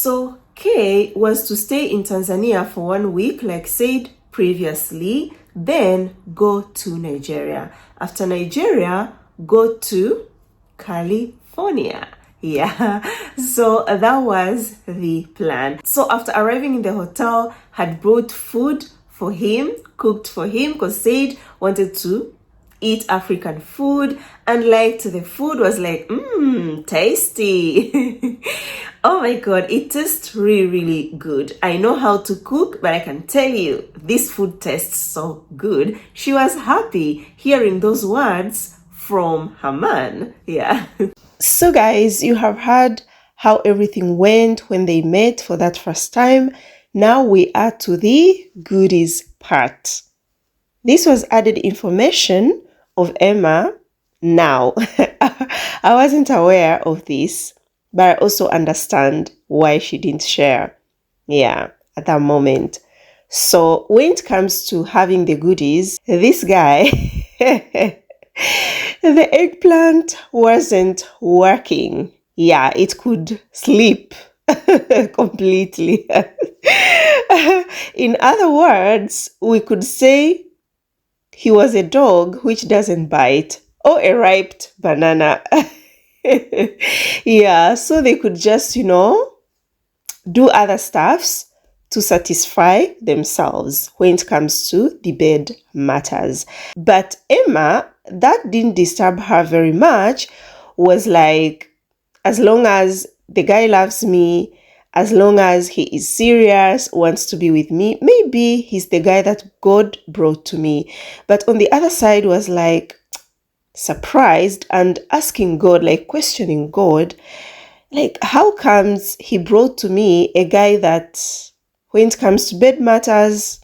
So Kay was to stay in Tanzania for 1 week, like said previously, then go to Nigeria. After Nigeria, go to California. Yeah, so that was the plan. So after arriving in the hotel, had brought food for him, cooked for him, because Said wanted to eat African food and liked the food, was like, tasty. Oh my god, it tastes really, really good. I know how to cook, but I can tell you, this food tastes so good. She was happy hearing those words from her man. Yeah. So guys, you have heard how everything went when they met for that first time. Now we are to the goodies part. This was added information of Emma now. I wasn't aware of this, but I also understand why she didn't share. Yeah, at that moment. So when it comes to having the goodies, this guy, the eggplant wasn't working. Yeah, it could sleep completely. In other words, we could say he was a dog which doesn't bite, or a ripe banana. Yeah, so they could just, do other stuffs to satisfy themselves when it comes to the bed matters. But Emma, that didn't disturb her very much, was like, as long as the guy loves me, as long as he is serious, wants to be with me, maybe he's the guy that God brought to me. But on the other side was like surprised and asking God, like questioning God, like how comes he brought to me a guy that when it comes to bed matters,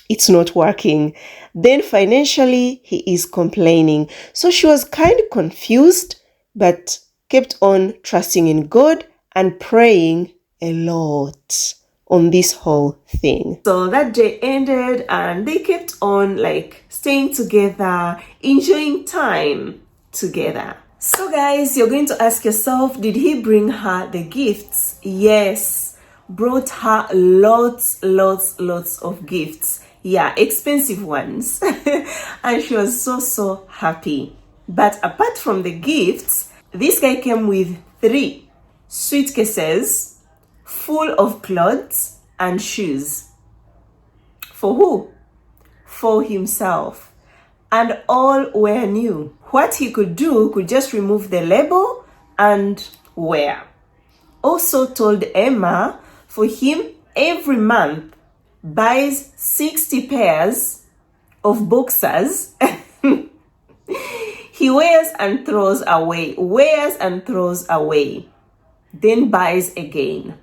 it's not working. Then financially, he is complaining. So she was kind of confused, but kept on trusting in God and praying a lot on this whole thing. So that day ended and they kept on like staying together, enjoying time together. So guys, you're going to ask yourself, did he bring her the gifts? Yes, brought her lots of gifts. Yeah, expensive ones. And she was so happy. But apart from the gifts, this guy came with 3 suitcases full of clothes and shoes. For who? For himself. And all were new. What he could do could just remove the label and wear. Also told Emma for him every month buys 60 pairs of boxers. He wears and throws away, then buys again.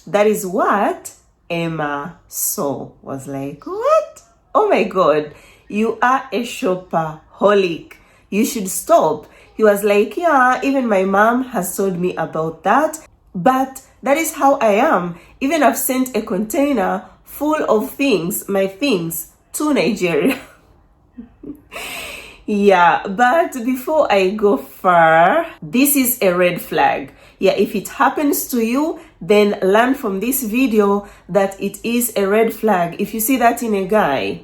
That is what Emma saw. Was like, what? Oh my God, you are a shopaholic. You should stop. He was like, yeah, even my mom has told me about that, but that is how I am. Even I've sent a container full of things, my things, to Nigeria. Yeah, but before I go far, this is a red flag. Yeah, if it happens to you, then learn from this video that it is a red flag. If you see that in a guy,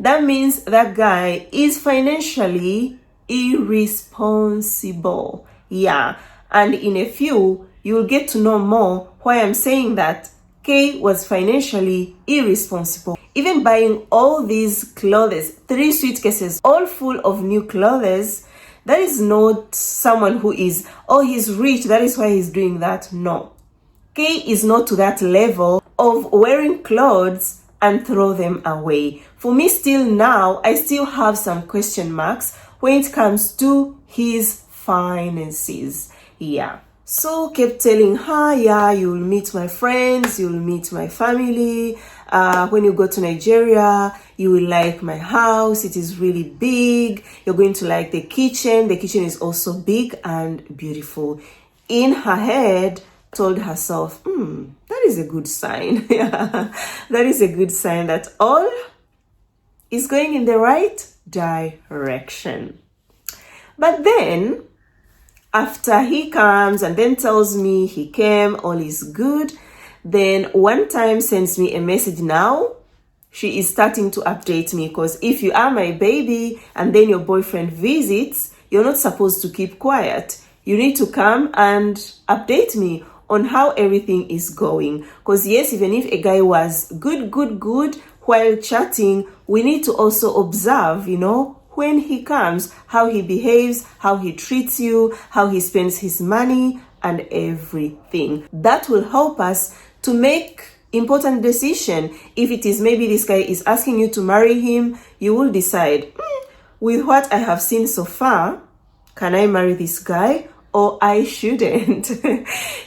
that means that guy is financially irresponsible. Yeah, and in a few, you'll get to know more why I'm saying that Kay was financially irresponsible. Even buying all these clothes, 3 suitcases, all full of new clothes, that is not someone who is, oh, he's rich, that is why he's doing that. No. Kay is not to that level of wearing clothes and throw them away. For me, still now, I still have some question marks when it comes to his finances. Yeah. So kept telling her, yeah, you'll meet my friends, you'll meet my family. When you go to Nigeria, you will like my house. It is really big. You're going to like the kitchen. The kitchen is also big and beautiful. In her head, told herself, that is a good sign. Yeah, that is a good sign that all is going in the right direction. But then, After he comes and then tells me he came, all is good, then one time sends me a message. Now she is starting to update me, because if you are my baby and then your boyfriend visits, you're not supposed to keep quiet. You need to come and update me on how everything is going. Because yes, even if a guy was good while chatting, we need to also observe, when he comes, how he behaves, how he treats you, how he spends his money and everything. That will help us to make important decision. If it is maybe this guy is asking you to marry him, you will decide, with what I have seen so far, can I marry this guy or I shouldn't?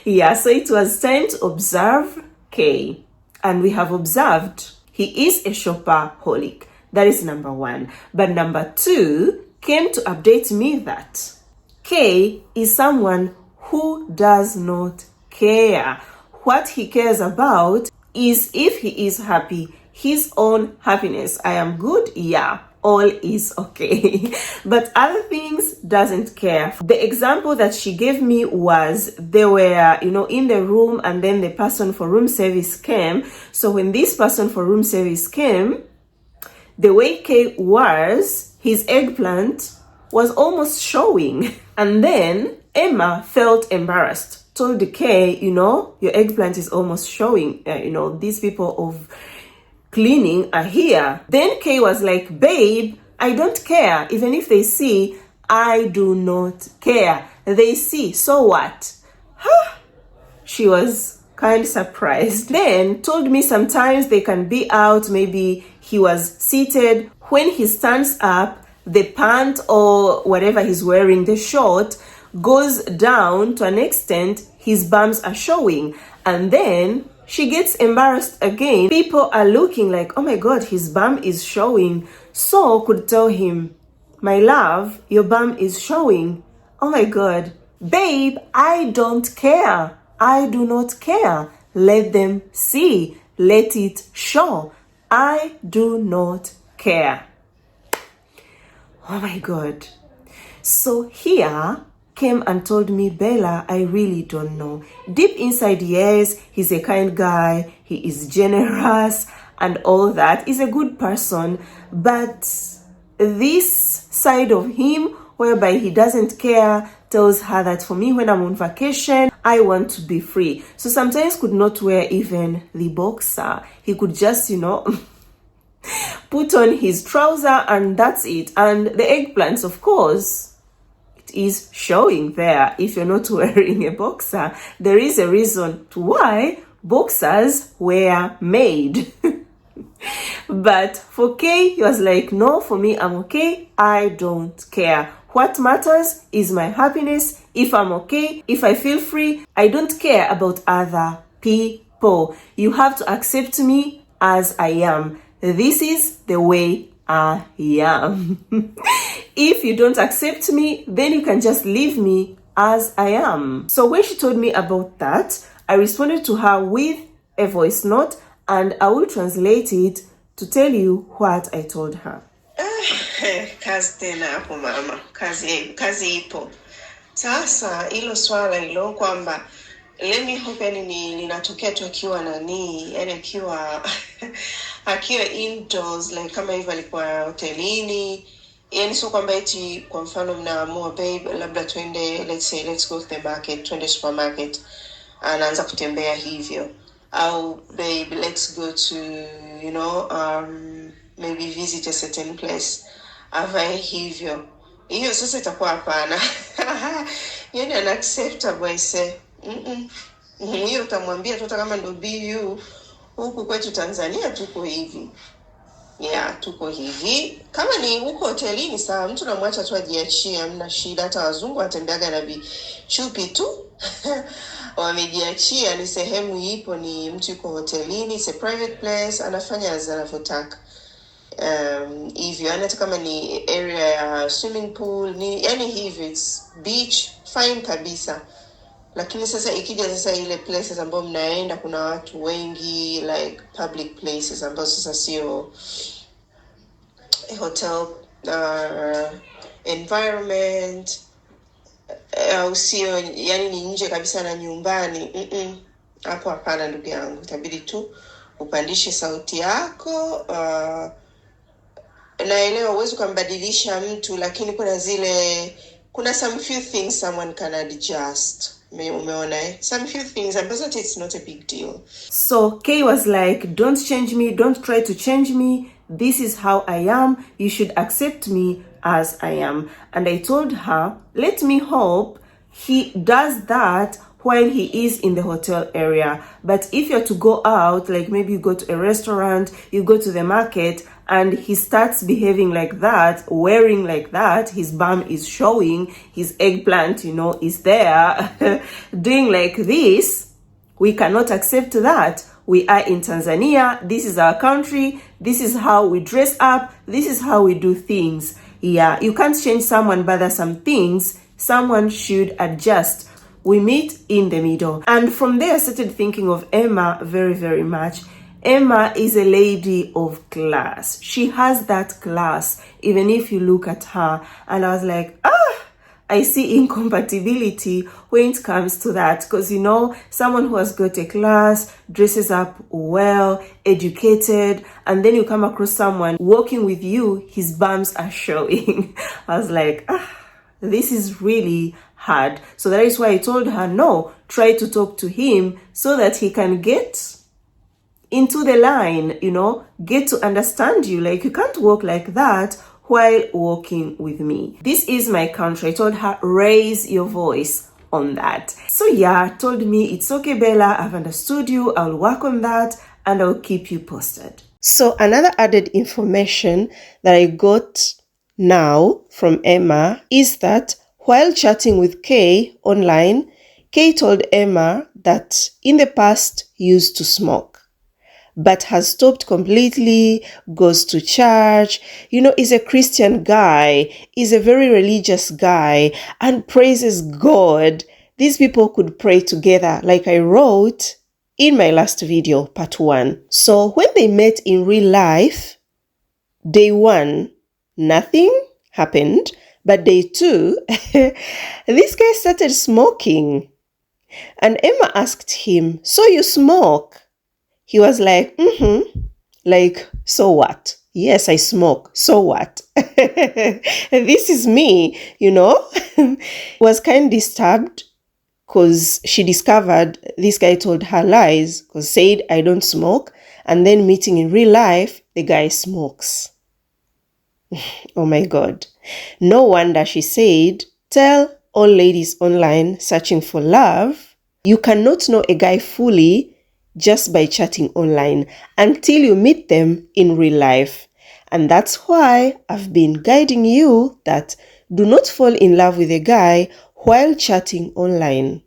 Yeah, so it was time to observe K. And we have observed he is a shopaholic. That is number one. But number two came to update me that K is someone who does not care. What he cares about is if he is happy, his own happiness. I am good, yeah, all is okay. But other things doesn't care. The example that she gave me was they were, in the room, and then the person for room service came. So when this person for room service came, the way K was, his eggplant was almost showing. And then Emma felt embarrassed, told the K, your eggplant is almost showing. These people of cleaning are here. Then Kay was like, babe, I don't care. Even if they see, I do not care. They see, so what? She was kind of surprised. Then told me sometimes they can be out, maybe he was seated. When he stands up, the pant or whatever he's wearing, the short, goes down to an extent his bums are showing. And then she gets embarrassed again. People are looking like, oh my God, his bum is showing. So could tell him, my love, your bum is showing. Oh my God, babe, I don't care. I do not care. Let them see. Let it show. I do not care. Oh my God. So here came and told me, Bella, I really don't know. Deep inside, yes, he's a kind guy. He is generous and all that. He's a good person. But this side of him, whereby he doesn't care, tells her that for me, when I'm on vacation, I want to be free. So sometimes could not wear even the boxer. He could just, put on his trouser and that's it. And the eggplants, of course, it is showing there. If you're not wearing a boxer, there is a reason to why boxers were made. But for Kay, he was like, no, for me, I'm okay. I don't care. What matters is my happiness. If I'm okay, if I feel free, I don't care about other people. You have to accept me as I am. This is the way I am. If you don't accept me, then you can just leave me as I am. So when she told me about that, I responded to her with a voice note, and I will translate it to tell you what I told her. Kazi tena hapo mama, kazi ipo. Sasa hilo swala hilo kwamba let me hope yani linatokea tu akiwa nani, yani akiwa indoors, like kama hivyo alikuwa hotelini, yani sio kwamba eti kwa mfano mnaamua babe labda twende, let's go to the market, twende supermarket, anaanza kutembea hivyo, au babe let's go to maybe visit a certain place, avae hivyo. Hiyo sasa itakuwa hapana. Yani unacceptable ise. Hiyo utamwambia tu kama ndo BU huku kwetu Tanzania tuko hivi. Yeah, tuko hivi. Kama ni huko hotelini sawa, mtu namwacha tu ajiachie, hamna shida. Hata wazungu watembeaga na chupi tu. Wamejiachia, ni sehemu ipo, ni mtu yuko hotelini, it's a private place, anafanya anavyotaka. Hivyo hata kama ni area ya swimming pool, yani hivyo it's beach, fine kabisa. Lakini sasa ikija sasa ile places ambapo mnaenda kuna watu wengi, like public places ambapo sasa sio hotel environment, au sio, yani ni nje kabisa na nyumbani. Hapo hapana ndugu yangu, itabidi tu upandishe sauti yako. Naelewa uwezi ukambadilisha mtu, lakini kuna some few things someone can adjust. Umeona some few things, but it's not a big deal. So Kay was like, don't change me, don't try to change me. This is how I am. You should accept me as I am. And I told her, let me hope he does that while he is in the hotel area. But if you're to go out, like maybe you go to a restaurant, you go to the market, and he starts behaving like that, wearing like that, his bum is showing, his eggplant, is there, doing like this, we cannot accept that. We are in Tanzania. This is our country. This is how we dress up. This is how we do things. Yeah, you can't change someone, but there's some things someone should adjust. We meet in the middle. And from there, I started thinking of Emma very, very much. Emma is a lady of class. She has that class, even if you look at her. And I was like, I see incompatibility when it comes to that, because someone who has got a class, dresses up well, educated, and then you come across someone walking with you, his bums are showing. I was like, this is really hard. So that is why I told her, no, try to talk to him so that he can get into the line, get to understand you. Like, you can't walk like that while walking with me. This is my country. I told her, raise your voice on that. So yeah, told me, it's okay, Bella, I've understood you. I'll work on that and I'll keep you posted. So another added information that I got now from Emma is that while chatting with Kay online, Kay told Emma that in the past used to smoke, but has stopped completely, goes to church, is a Christian guy, is a very religious guy, and praises God. These people could pray together, like I wrote in my last video, part 1. So when they met in real life, day 1, nothing happened, but day 2, this guy started smoking. And Emma asked him, so you smoke? He was like, like, so what? Yes, I smoke. So what? This is me, Was kind of disturbed because she discovered this guy told her lies, because said, I don't smoke. And then meeting in real life, the guy smokes. Oh my God. No wonder she said, tell all ladies online searching for love, you cannot know a guy fully just by chatting online until you meet them in real life. And that's why I've been guiding you that do not fall in love with a guy while chatting online.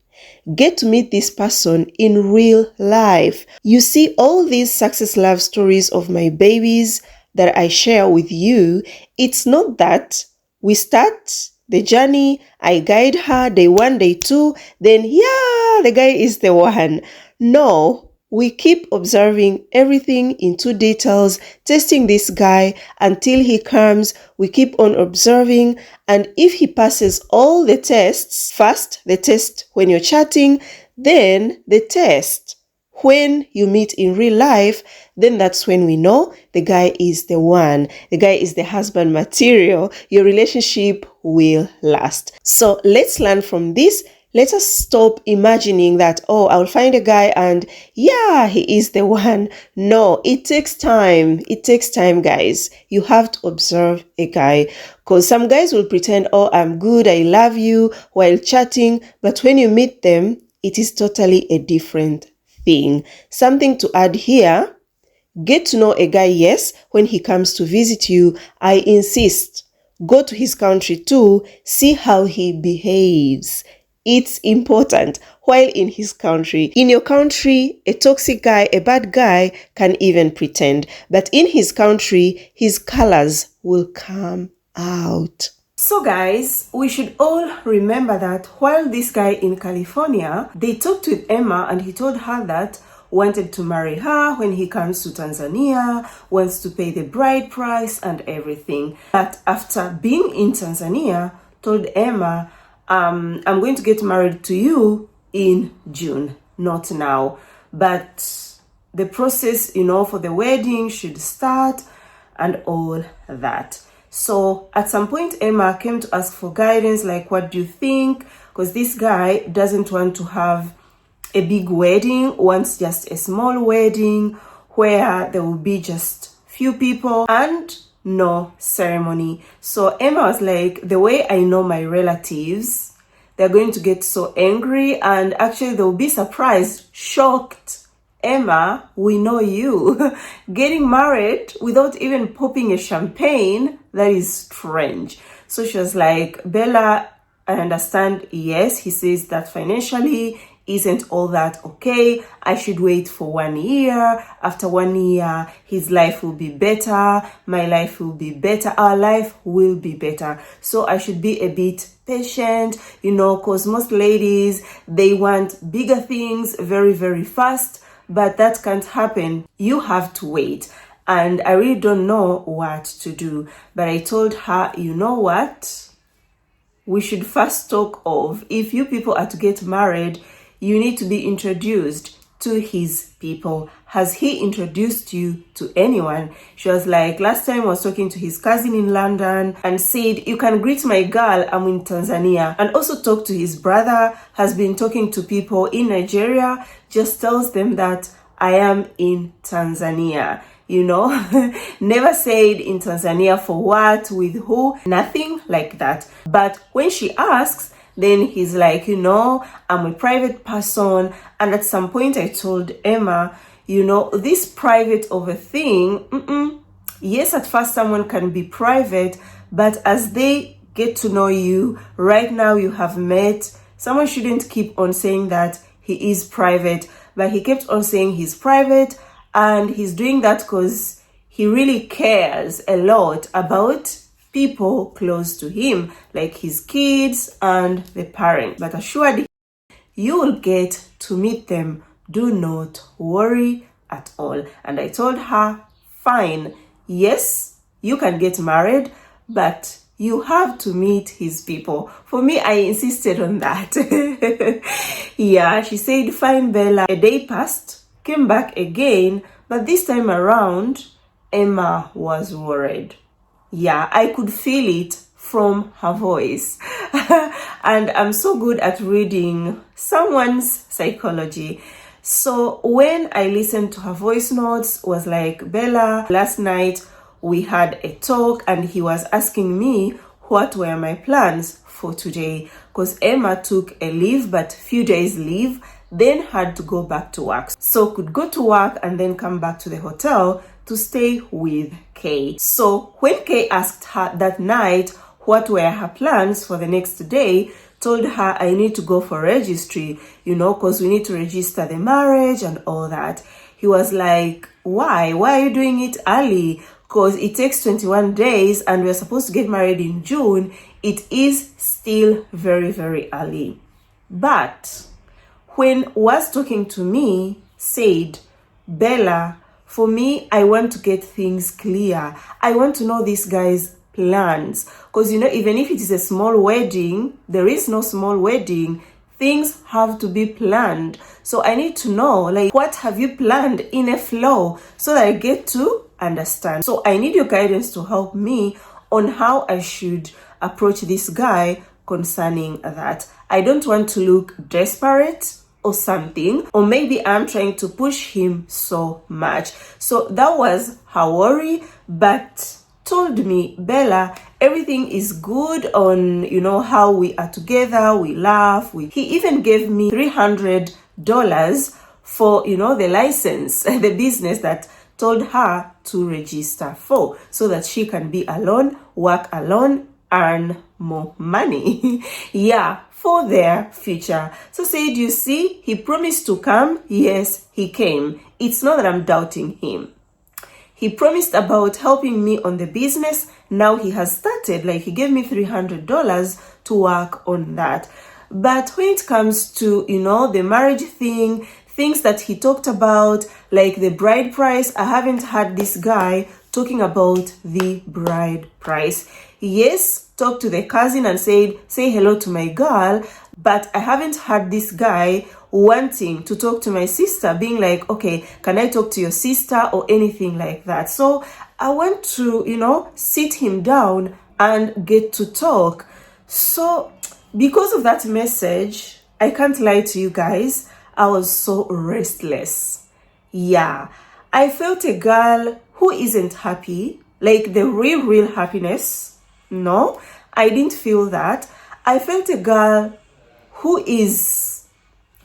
Get to meet this person in real life. You see, all these success love stories of my babies that I share with you, it's not that we start the journey, I guide her day 1, day 2, then the guy is the one. No. We keep observing everything into details, testing this guy until he comes. We keep on observing. And if he passes all the tests, first the test when you're chatting, then the test when you meet in real life, then that's when we know the guy is the one. The guy is the husband material. Your relationship will last. So let's learn from this. Let us stop imagining that, I'll find a guy and he is the one. No, it takes time. It takes time, guys. You have to observe a guy, because some guys will pretend, I'm good, I love you, while chatting. But when you meet them, it is totally a different thing. Something to add here, get to know a guy, yes, when he comes to visit you. I insist, go to his country too, see how he behaves. It's important while in his country. In your country, a toxic guy, a bad guy can even pretend. But in his country, his colors will come out. So guys, we should all remember that while this guy in California, they talked with Emma and he told her that wanted to marry her when he comes to Tanzania, wants to pay the bride price and everything. But after being in Tanzania, told Emma, I'm going to get married to you in June, not now. But the process, for the wedding should start and all that. So at some point, Emma came to ask for guidance, like, what do you think? Because this guy doesn't want to have a big wedding, wants just a small wedding where there will be just few people and no ceremony. So Emma was like, the way I know my relatives, they're going to get so angry and actually they'll be surprised, shocked. Emma, we know you getting married without even popping a champagne. That is strange. So she was like, Bella, I understand. Yes, he says that financially isn't all that okay. I should wait for 1 year. After 1 year, his life will be better. My life will be better. Our life will be better. So I should be a bit patient, because most ladies, they want bigger things very, very fast. But that can't happen. You have to wait. And I really don't know what to do. But I told her, you know what? We should first talk of, if you people are to get married, you need to be introduced to his people. Has he introduced you to anyone? She was like, last time I was talking to his cousin in London and said, you can greet my girl, I'm in Tanzania. And also talk to his brother, has been talking to people in Nigeria, just tells them that I am in Tanzania. Never said in Tanzania for what, with who, nothing like that. But when she asks, then he's like, I'm a private person. And at some point I told Emma, this private of a thing, yes, at first someone can be private, but as they get to know you, right now you have met, someone shouldn't keep on saying that he is private. But he kept on saying he's private, and he's doing that because he really cares a lot about people close to him, like his kids and the parents. But assuredly, you will get to meet them. Do not worry at all. And I told her, fine, yes, you can get married, but you have to meet his people. For me, I insisted on that. Yeah, she said, fine, Bella. A day passed, came back again, but this time around, Emma was worried. Yeah, I could feel it from her voice. And I'm so good at reading someone's psychology. So when I listened to her voice notes, was like, Bella, last night we had a talk and he was asking me what were my plans for today, because Emma took a leave, but few days leave, then had to go back to work. So could go to work and then come back to the hotel to stay with Kay. So when Kay asked her that night what were her plans for the next day, told her I need to go for registry, because we need to register the marriage and all that. He was like, why are you doing it early? Because it takes 21 days and we're supposed to get married in June. It is still very, very early. But when was talking to me, said, Bella, for me, I want to get things clear. I want to know this guy's plans. Because, even if it is a small wedding, there is no small wedding. Things have to be planned. So I need to know, what have you planned in a flow so that I get to understand. So I need your guidance to help me on how I should approach this guy concerning that. I don't want to look desperate or something, or maybe I'm trying to push him so much. So that was her worry, but told me, Bella, everything is good on, how we are together, we laugh. He even gave me $300 for, the license, the business that told her to register for, so that she can be alone, work alone, earn more money. Yeah, for their future. So said, you see, he promised to come. Yes, he came. It's not that I'm doubting him. He promised about helping me on the business. Now he has started, he gave me $300 to work on that. But when it comes to, the marriage thing, things that he talked about, like the bride price, I haven't had this guy talking about the bride price. yes, talk to the cousin and say hello to my girl, but I haven't had this guy wanting to talk to my sister, being like, okay, can I talk to your sister or anything like that. So I want to, sit him down and get to talk. So because of that message, I can't lie to you guys, I was so restless. Yeah, I felt a girl who isn't happy, like the real happiness. No, I didn't feel that. I felt a girl who is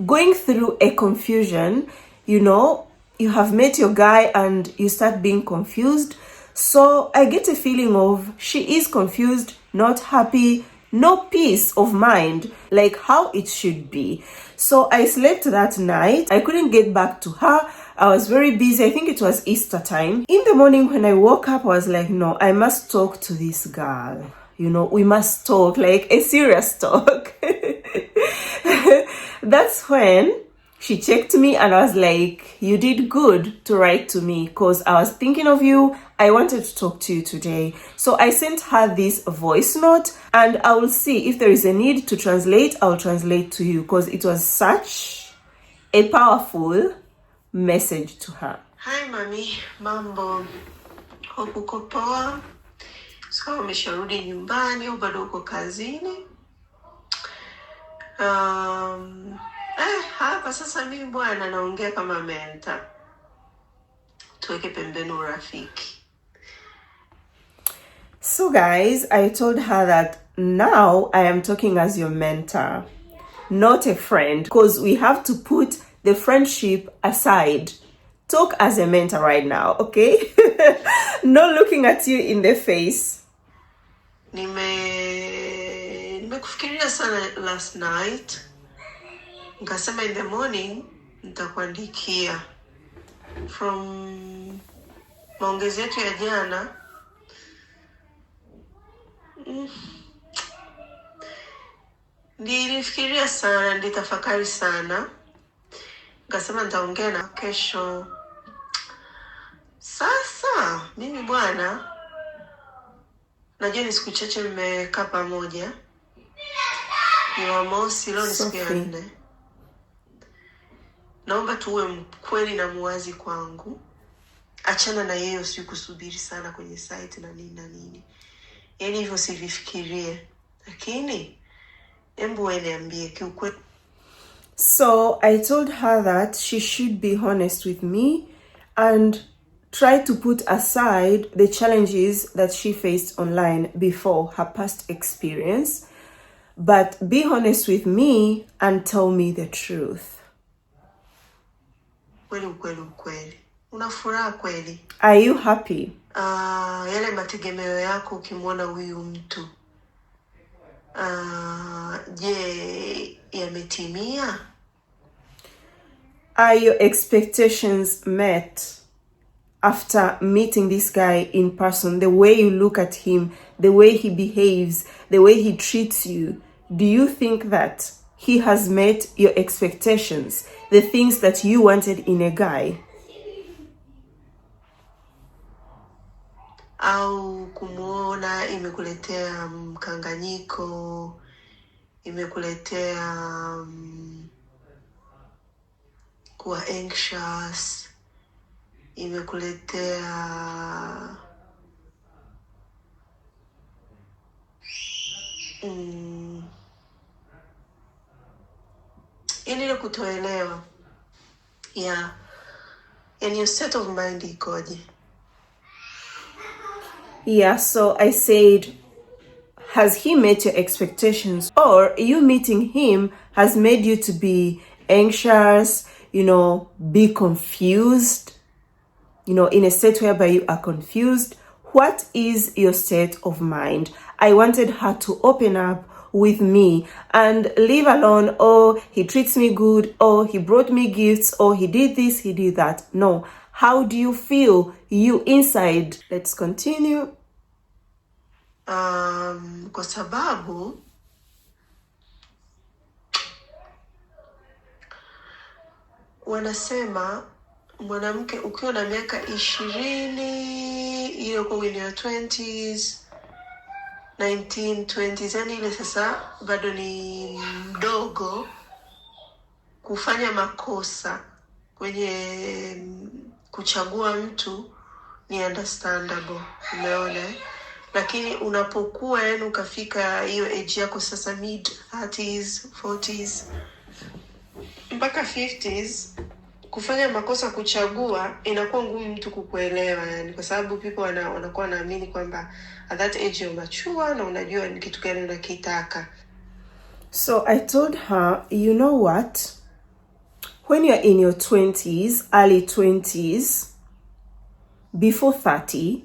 going through a confusion. You have met your guy and you start being confused. So I get a feeling of she is confused, not happy, no peace of mind, like how it should be. So I slept that night. I couldn't get back to her. I was very busy. I think it was Easter time. In the morning when I woke up, I was like, no, I must talk to this girl. We must talk, like a serious talk. That's when she checked me and I was like, you did good to write to me because I was thinking of you. I wanted to talk to you today. So I sent her this voice note and I will see if there is a need to translate. I'll translate to you because it was such a powerful message to her. Hi mami, mambo. Hope uko poa. Sasa umesharudi nyumbani au bado uko kazini? Hapa sasa mimi bwana naongea kama mentor. Tuweke pembeni urafiki. So guys, I told her that now I am talking as your mentor, not a friend, because we have to put the friendship aside. Talk as a mentor right now, okay? Not looking at you in the face. Nimekufikiria sana last night. Nikasema in the morning nitakuandikia. From maongezi yetu ya jana. Nilifikiria sana, nilitafakari sana. Nikasema nitaongea na kesho. Sasa mimi bwana, najua ni siku chache mmekaa pamoja. Jumamosi, leo ni siku ya 4. Naomba tuwe mkweli na muwazi kwangu. Achana na yeye, usikusubiri sana kwenye site na nini. Yaani hivyo sivifikirie. Lakini hebu wewe niambie kiukweli. So I told her that she should be honest with me and try to put aside the challenges that she faced online before, her past experience, but be honest with me and tell me the truth. Ukweli. Una furaha kweli? Are you happy? Yale mategemeo yako ukimwona huyu mtu. Je, yametimia? Are your expectations met after meeting this guy in person? The way you look at him, the way he behaves, the way he treats you. Do you think that he has met your expectations? The things that you wanted in a guy? Au kumuona imekuletea mkanganyiko, imekuletea kuwa anxious, imekuletea ile kutoelewa. Yeah. And your state of mind ikoje? Yeah, so I said, has he met your expectations? Or you meeting him has made you to be anxious, be confused, in a state whereby you are confused? What is your state of mind? I wanted her to open up with me and leave alone, oh, he treats me good, oh, he brought me gifts, oh, he did this, he did that. No. How do you feel you inside? Let's continue. Kwa sababu wanasema mwanamke ukiwa na miaka 20, ile uko in your 20s, 1920s, yani ile sasa bado ni mdogo, kufanya makosa kwenye kuchagua mtu ni understandable, umeona. Lakini unapokuwa yani ukafika hiyo age yako sasa mid 30s 40s mpaka 50s, kufanya makosa kuchagua inakuwa ngumu mtu kukuelewa, yani kwa sababu people wanakuwa wanaamini kwamba at that age you're mature na unajua ni kitu gani unakitaka. So I told her, you know what? When you're in your 20s, early 20s, before 30,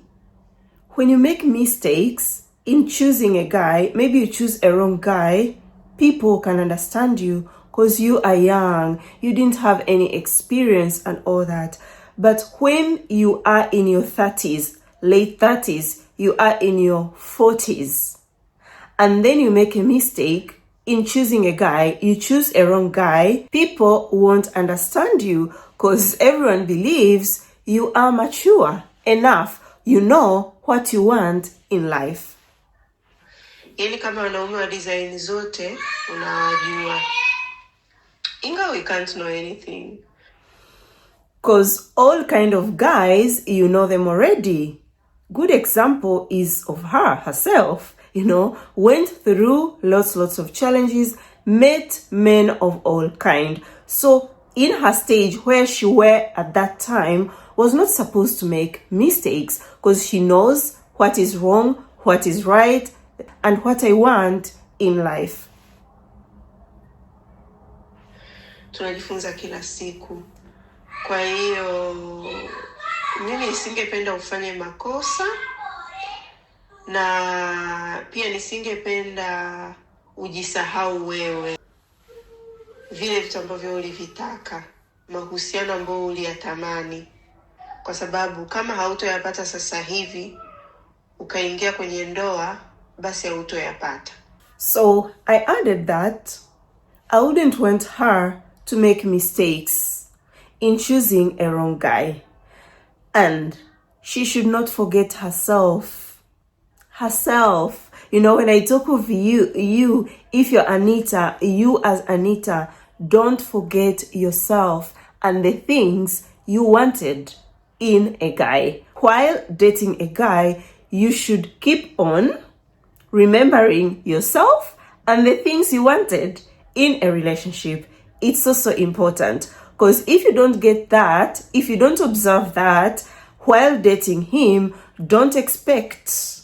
when you make mistakes in choosing a guy, maybe you choose a wrong guy, people can understand you because you are young, you didn't have any experience and all that. But when you are in your 30s, late 30s, you are in your 40s, and then you make a mistake in choosing a guy, you choose a wrong guy, people won't understand you because everyone believes you are mature enough, you know what you want in life. Yani kama wanaume wa design zote unawajua, ingawa we can't know anything, because all kind of guys, you know them already. Good example is of her herself, you know, went through lots of challenges, met men of all kind. So in her stage where she were at that time, was not supposed to make mistakes because she knows what is wrong, what is right, and what I want in life. Tunajifunza kila siku. Kwa hiyo mimi nisingependa ufanye makosa, na pia nisingependa ujisahau wewe, vile vitu ambavyo ulivitaka, mahusiano ambayo uliyatamani, kwa sababu kama hautoyapata sasa hivi ukaingia kwenye ndoa, basi hautoyapata. So I added that I wouldn't want her to make mistakes in choosing a wrong guy, and she should not forget herself. You know, when I talk of you, if you're Anita, you as Anita, don't forget yourself and the things you wanted in a guy. While dating a guy, you should keep on remembering yourself and the things you wanted in a relationship. It's also important, because if you don't get that, if you don't observe that while dating him, don't expect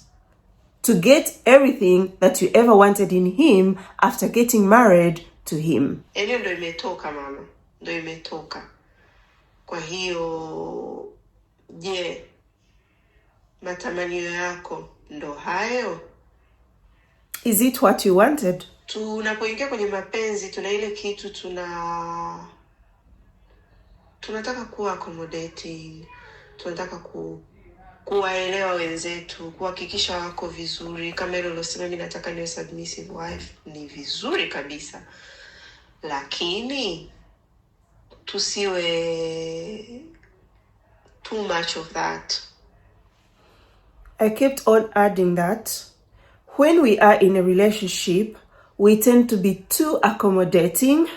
to get everything that you ever wanted in him after getting married to him. Eneo ndo imetoka mama, ndo imetoka. Kwa hiyo, je, matamanio yako ndo hayo? Is it what you wanted? Tunapoingia kwenye mapenzi tuna ile kitu tunataka kuwa accommodating, tunataka kuwaelewa wenzetu, kuhakikisha wako vizuri. Kama ile ulosema mimi nataka niwe submissive wife, ni vizuri kabisa, lakini tusiwe too much of that. I kept on adding that when we are in a relationship, we tend to be too accommodating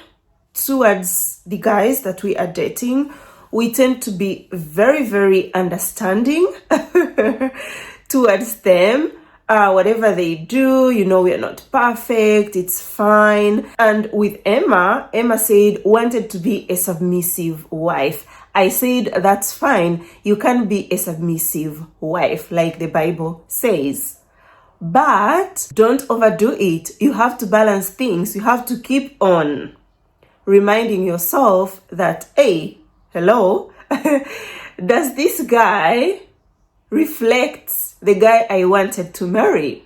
towards the guys that we are dating. We tend to be very understanding towards them. Whatever they do, you know, we are not perfect, it's fine. And with Emma said wanted to be a submissive wife. I said that's fine, you can be a submissive wife like the Bible says, but don't overdo it. You have to balance things. You have to keep on reminding yourself that, hey, hello, does this guy reflect the guy I wanted to marry?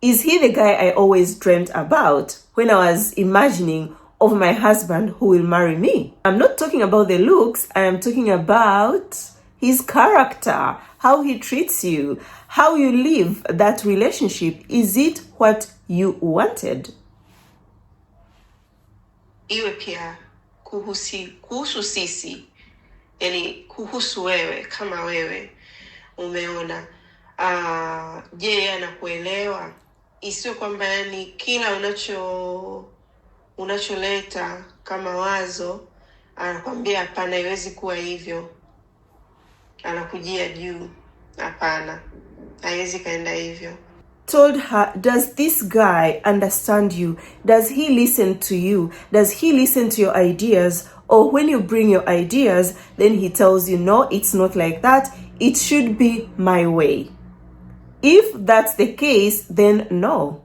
Is he the guy I always dreamt about when I was imagining of my husband who will marry me? I'm not talking about the looks, I am talking about his character, how he treats you, how you live that relationship. Is it what you wanted? Iwe pia kuhusu sisi, yani kuhusu wewe, kama wewe umeona Je, yeye anakuelewa? Isiwe kwamba yani kila unacholeta kama wazo anakwambia hapana, haiwezi kuwa hivyo, anakujia juu. Hapana, haiwezi kaenda hivyo. Told her, does this guy understand you? Does he listen to you? Does he listen to your ideas? Or when you bring your ideas, then he tells you, no, it's not like that. It should be my way. If that's the case, then no.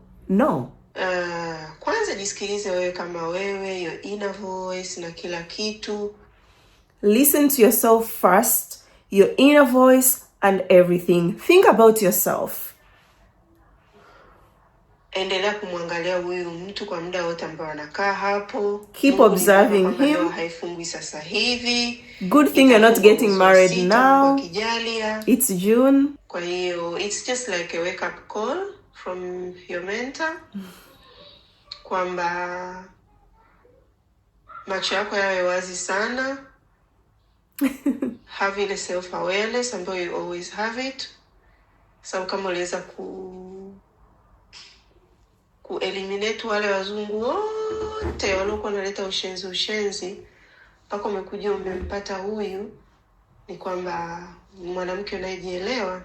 Kwanza jisikilize wewe kama wewe, your inner voice na kila kitu. Listen to yourself first, your inner voice and everything. Think about yourself. Endelea kumwangalia huyu mtu kwa muda wote ambao anakaa hapo. Keep observing him. Haifungwi sasa hivi. Good thing you're not getting married now. It's June. Kwa hiyo it's just like a wake up call from your mentor. Kwamba macho yako yawe wazi sana. Have ile self awareness ambayo you always have it. Sababu kama uliweza eliminate wale wazungu wote waliokuwa wanaleta ushenzi mpaka umekuja umempata huyu, ni kwamba mwanamke unayejielewa.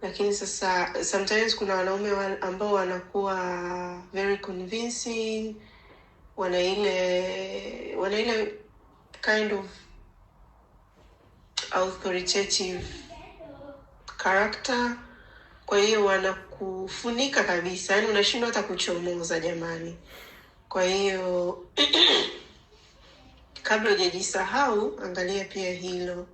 Lakini sasa sometimes kuna wanaume ambao wanakuwa very convincing, wana ile kind of authoritative character. Kwa hiyo wanakufunika kabisa, yani unashindwa hata kuchomoza jamani. Kwa hiyo kabla hujajisahau, angalia pia hilo.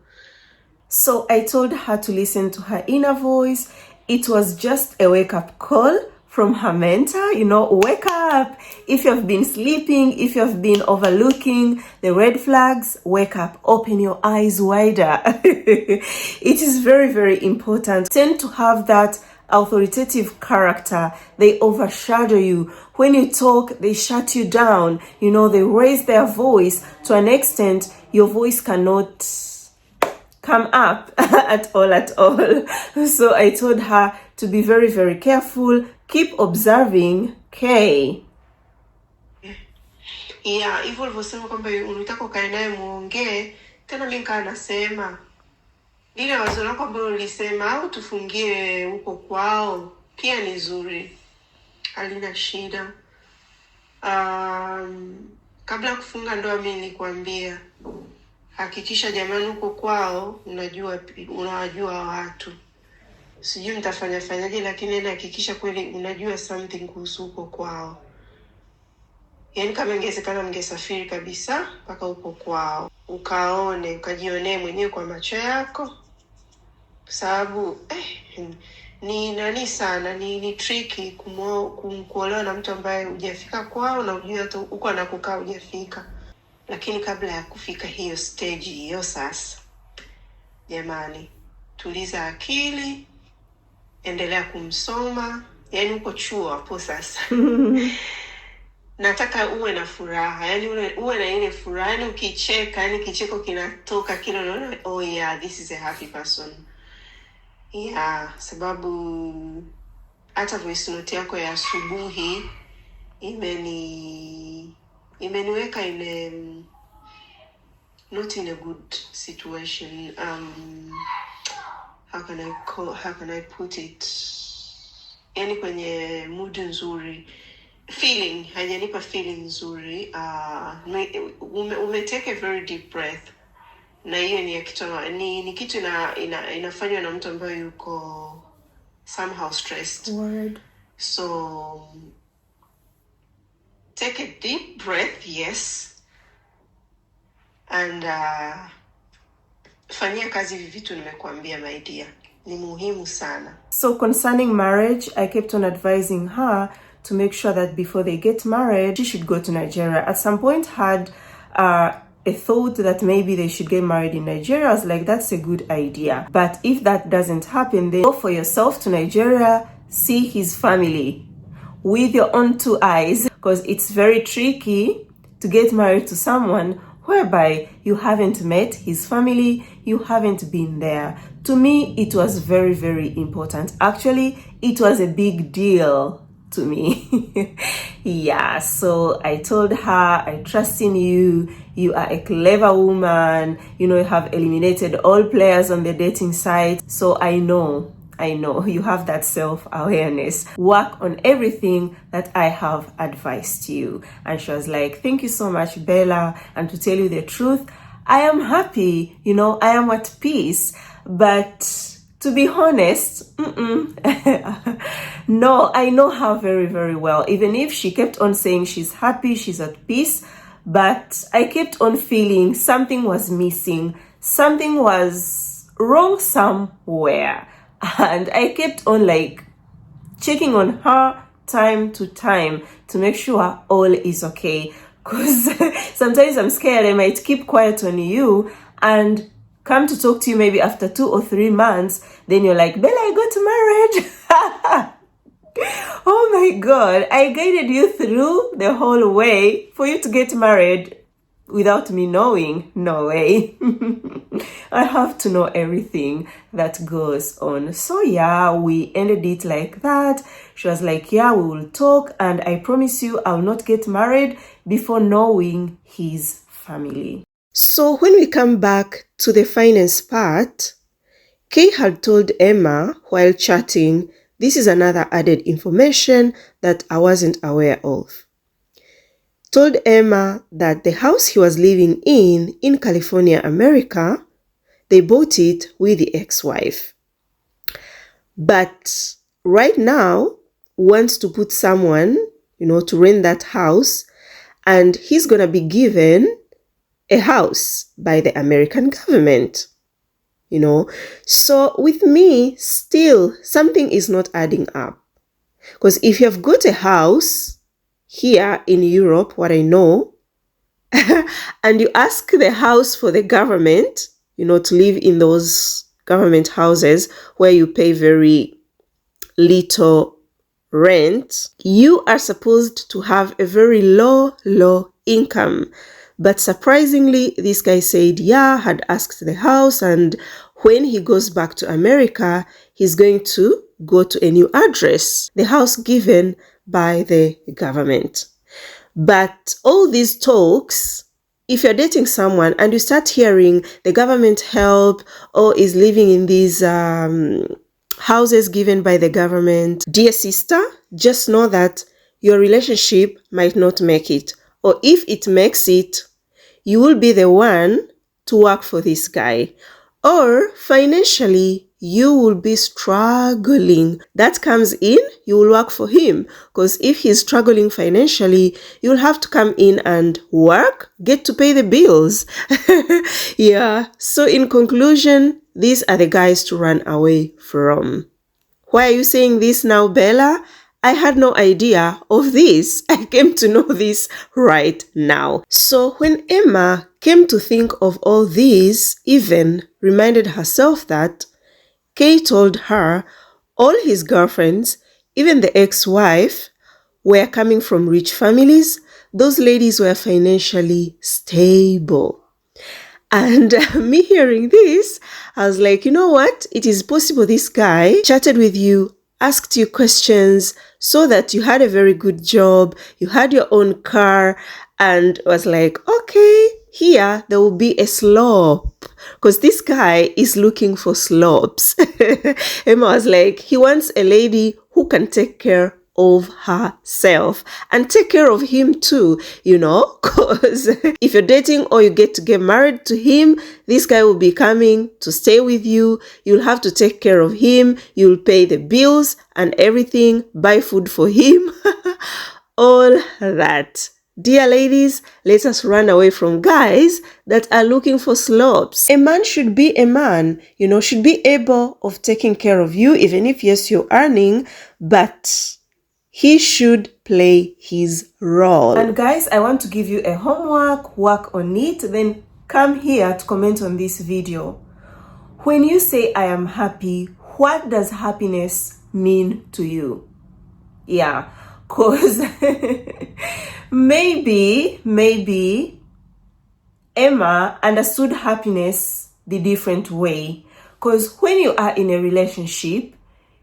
So I told her to listen to her inner voice. It was just a wake-up call from her mentor. Wake up. If you have been sleeping, if you have been overlooking the red flags, wake up. Open your eyes wider. It is very, very important. Tend to have that authoritative character. They overshadow you. When you talk, they shut you down. They raise their voice to an extent your voice cannot come up at all. So I told her to be very, very careful. Keep observing. Okay. Hivyo ulivyosema kwamba unataka ukae naye muongee, tena mimi kaa nasema ile wazo lako ambalo ulisema au tufungie huko kwao pia ni nzuri, halina shida. Kabla kufunga ndoa mimi nilikwambia hakikisha jamani huko kwao unawajua watu. Sijui mtafanyaje, lakini hakikisha kweli unajua something kuhusu huko kwao. Yaani kama ingewezekana mngesafiri kabisa mpaka huko kwao, ukajionee mwenyewe kwa macho yako. Sababu ni tricky kuolewa na mtu ambaye hujafika kwao na hujui hata huko anakokaa hujafika. Lakini kabla ya kufika hiyo stage hiyo sasa, jamani, tuliza akili, endelea kumsoma. Yaani uko chuo hapo sasa. Nataka uwe na furaha, yani uwe na ile furaha, yani ukicheka, yani kicheko kinatoka kile unaona, oh yeah, this is a happy person. Sababu hata voice note yako ya asubuhi imeniweka not in a good situation. How can I put it? Yani kwenye mood nzuri. Feeling, hajanipa feeling nzuri. Take a very deep breath. Na hiyo ni kitu inafanywa na mtu ambaye yuko somehow stressed. Word. So take a deep breath, yes. And fanyia kazi hivi vitu nimekuambia, my dear. Ni muhimu sana. So concerning marriage, I kept on advising her to make sure that before they get married, she should go to Nigeria. At some point had a thought that maybe they should get married in Nigeria. I was like, that's a good idea. But if that doesn't happen, then go for yourself to Nigeria, see his family with your own two eyes, because it's very tricky to get married to someone whereby you haven't met his family, you haven't been there. To me, it was very, very important. Actually, it was a big deal to me. Yeah, so I told her, I trust in you. You are a clever woman. You know, you have eliminated all players on the dating site. So I know you have that self-awareness. Work on everything that I have advised you. And she was like, thank you so much, Bella. And to tell you the truth, I am happy, you know, I am at peace. But to be honest, no, I know her very, very well. Even if she kept on saying she's happy, she's at peace, but I kept on feeling something was missing, something was wrong somewhere. And I kept on like checking on her time to time to make sure all is okay. Because sometimes I'm scared I might keep quiet on you and come to talk to you maybe after 2 or 3 months. Then you're like, Bella, I got married. Oh my God, I guided you through the whole way for you to get married without me knowing. No way. I have to know everything that goes on. So yeah, we ended it like that. She was like, yeah, we will talk, and I promise you I will not get married before knowing his family. So when we come back to the finance part, Kay had told Emma while chatting, this is another added information that I wasn't aware of. Told Emma that the house he was living in California, America, they bought it with the ex-wife. But right now, wants to put someone, you know, to rent that house, and he's going to be given a house by the American government, you know. So with me, still, something is not adding up. Because if you have got a house here in Europe, what I know, and you ask the house for the government, you know, to live in those government houses where you pay very little rent, you are supposed to have a very low income. But surprisingly, this guy said, yeah, had asked the house, and when he goes back to America, he's going to go to a new address, the house given by the government. But all these talks, if you're dating someone and you start hearing the government help or is living in these houses given by the government, dear sister, just know that your relationship might not make it. Or if it makes it, you will be the one to work for this guy. Or financially, you will be struggling. That comes in, you will work for him. Because if he's struggling financially, you'll have to come in and work, get to pay the bills. Yeah. So in conclusion, these are the guys to run away from. Why are you saying this now, Bella? I had no idea of this. I came to know this right now. So when Emma came to think of all this, even reminded herself that Kay told her all his girlfriends, even the ex-wife, were coming from rich families. Those ladies were financially stable. And me hearing this, I was like, you know what? It is possible this guy chatted with you, asked you questions so that you had a very good job, you had your own car, and was like, okay, here there will be a slope. Because this guy is looking for slopes. Emma was like, he wants a lady who can take care of herself and take care of him too, you know, because if you're dating or you get to get married to him, this guy will be coming to stay with you. You'll have to take care of him. You'll pay the bills and everything, buy food for him, all that. Dear ladies, let us run away from guys that are looking for slopes. A man should be a man, you know, should be able of taking care of you, even if yes, you're earning, but he should play his role. And guys, I want to give you a homework, work on it, then come here to comment on this video. When you say I am happy, what does happiness mean to you? Yeah, because maybe Emma understood happiness the different way. Because when you are in a relationship,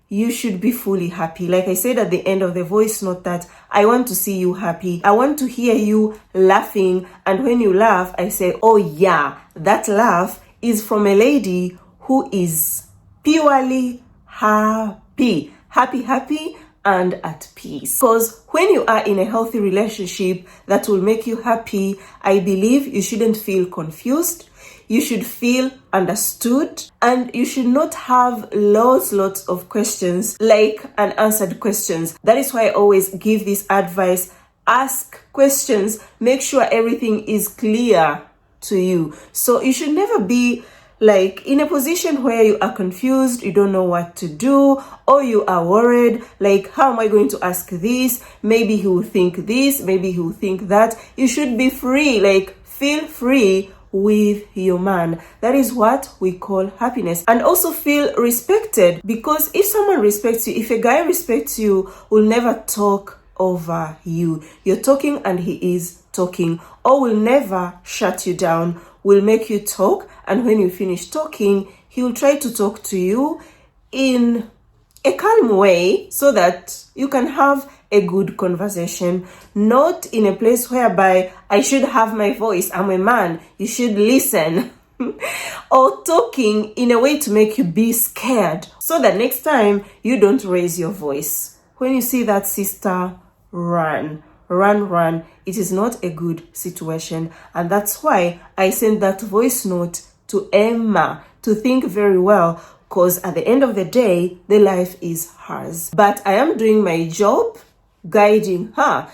you should be fully happy. Like I said at the end of the voice note, that I want to see you happy. I want to hear you laughing. And when you laugh, I say, oh yeah, that laugh is from a lady who is purely happy. Happy, and at peace. Because when you are in a healthy relationship that will make you happy, I believe you shouldn't feel confused. You should feel understood, and you should not have lots of questions, like unanswered questions. That is why I always give this advice: ask questions, make sure everything is clear to you. So you should never be like in a position where you are confused, you don't know what to do, or you are worried, like, how am I going to ask this? Maybe he will think this, maybe he will think that. You should be free, like feel free with your man. That is what we call happiness. And also feel respected, because if someone respects you, if a guy respects you, will never talk over you. You're talking and he is talking, or will never shut you down, will make you talk, and when you finish talking, he will try to talk to you in a calm way so that you can have a good conversation, not in a place whereby I should have my voice, I'm a man, you should listen. Or talking in a way to make you be scared, so that next time you don't raise your voice. When you see that, sister, run. It is not a good situation. And that's why I sent that voice note to Emma to think very well, because at the end of the day, the life is hers. But I am doing my job guiding her.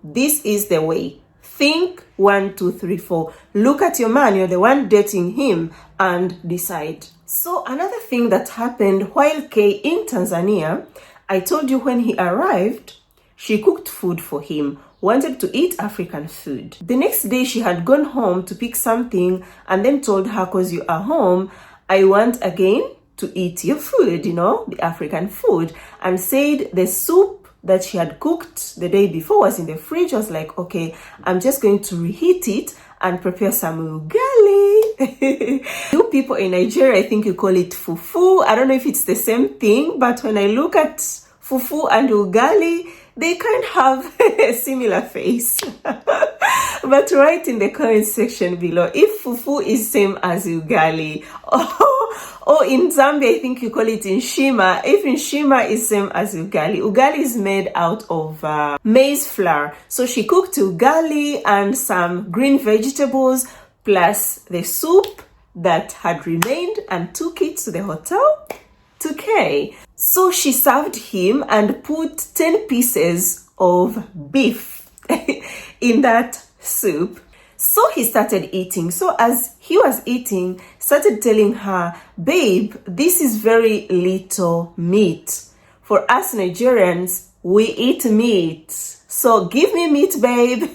This is the way. Think 1, 2, 3, 4. Look at your man, you're the one dating him, and decide. So another thing that happened while Kay in Tanzania, I told you when he arrived, she cooked food for him, wanted to eat African food. The next day she had gone home to pick something and then told her, because you are home, I want again to eat your food, the African food, and said the soup that she had cooked the day before was in the fridge. I was like, okay, I'm just going to reheat it and prepare some ugali. You people in Nigeria, I think you call it fufu. I don't know if it's the same thing, but when I look at fufu and ugali, they kind of have a similar face. But write in the comment section below if fufu is same as ugali. Or in Zambia, I think you call it inshima. If inshima is same as ugali. Ugali is made out of maize flour. So she cooked ugali and some green vegetables plus the soup that had remained and took it to the hotel to Kay. So she served him and put 10 pieces of beef in that soup. So he started eating. So as he was eating, started telling her, babe, this is very little meat. For us Nigerians, we eat meat. So give me meat, babe.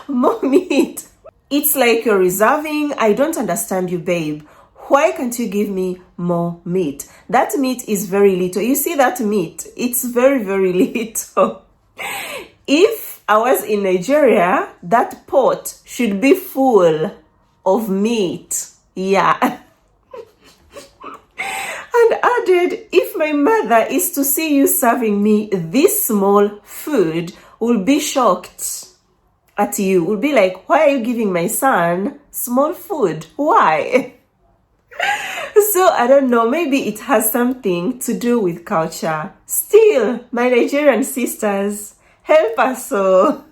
More meat. It's like you're reserving. I don't understand you, babe. Why can't you give me more meat? That meat is very little. You see that meat? It's very little. If I was in Nigeria, that pot should be full of meat. Yeah. And added, if my mother is to see you serving me this small food, will be shocked at you. Will be like, why are you giving my son small food? Why? So I don't know, maybe it has something to do with culture. Still, my Nigerian sisters, help us so.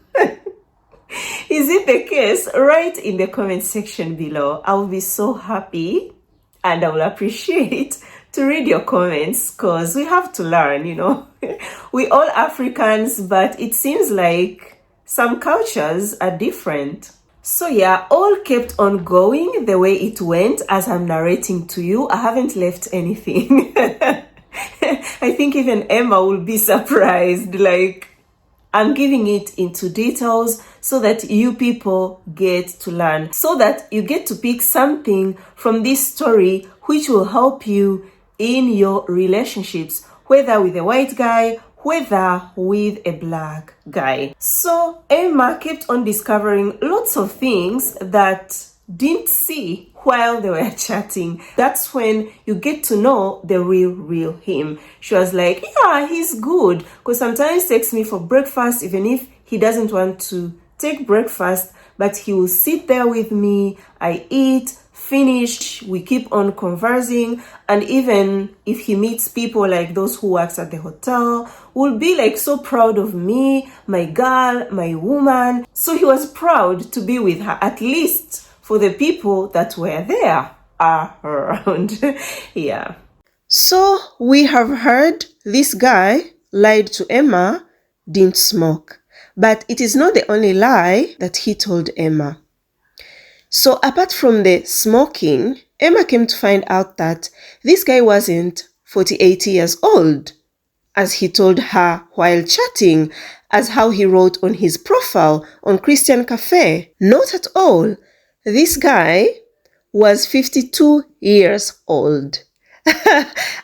Is it the case? Write in the comment section below. I will be so happy and I will appreciate to read your comments, because we have to learn, We all Africans, but it seems like some cultures are different. So yeah, all kept on going the way it went as I'm narrating to you. I haven't left anything. I think even Emma will be surprised. Like, I'm giving it into details so that you people get to learn, so that you get to pick something from this story which will help you in your relationships, whether with a white guy, whether with a black guy. So Emma kept on discovering lots of things that didn't see while they were chatting. That's when you get to know the real him. She was like, yeah, he's good. Because sometimes he takes me for breakfast, even if he doesn't want to take breakfast, but he will sit there with me. I eat, finish, we keep on conversing, and even if he meets people like those who works at the hotel, will be like so proud of me, my girl, my woman. So he was proud to be with her, at least for the people that were there around. Yeah. So we have heard this guy lied to Emma, didn't smoke. But it is not the only lie that he told Emma. So apart from the smoking, Emma came to find out that this guy wasn't 48 years old, as he told her while chatting, as how he wrote on his profile on Christian Cafe. Not at all. This guy was 52 years old.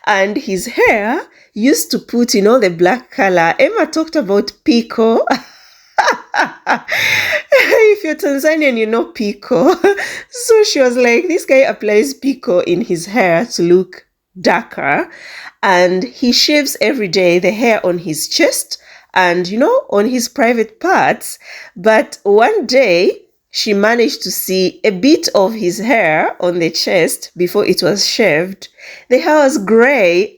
And his hair used to put, the black color. Emma talked about pico. If you're Tanzanian, you know pico. So she was like, this guy applies pico in his hair to look darker, and he shaves every day the hair on his chest and, on his private parts. But one day, she managed to see a bit of his hair on the chest before it was shaved. The hair was gray.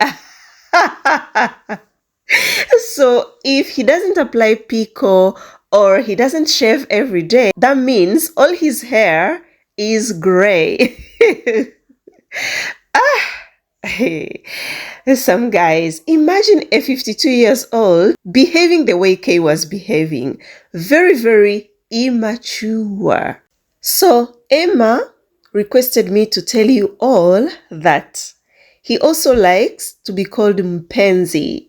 So if he doesn't apply pico or he doesn't shave every day, that means all his hair is gray. Hey, some guys, imagine a 52 years old behaving the way Kay was behaving. Very, very immature. So Emma requested me to tell you all that he also likes to be called mpenzi.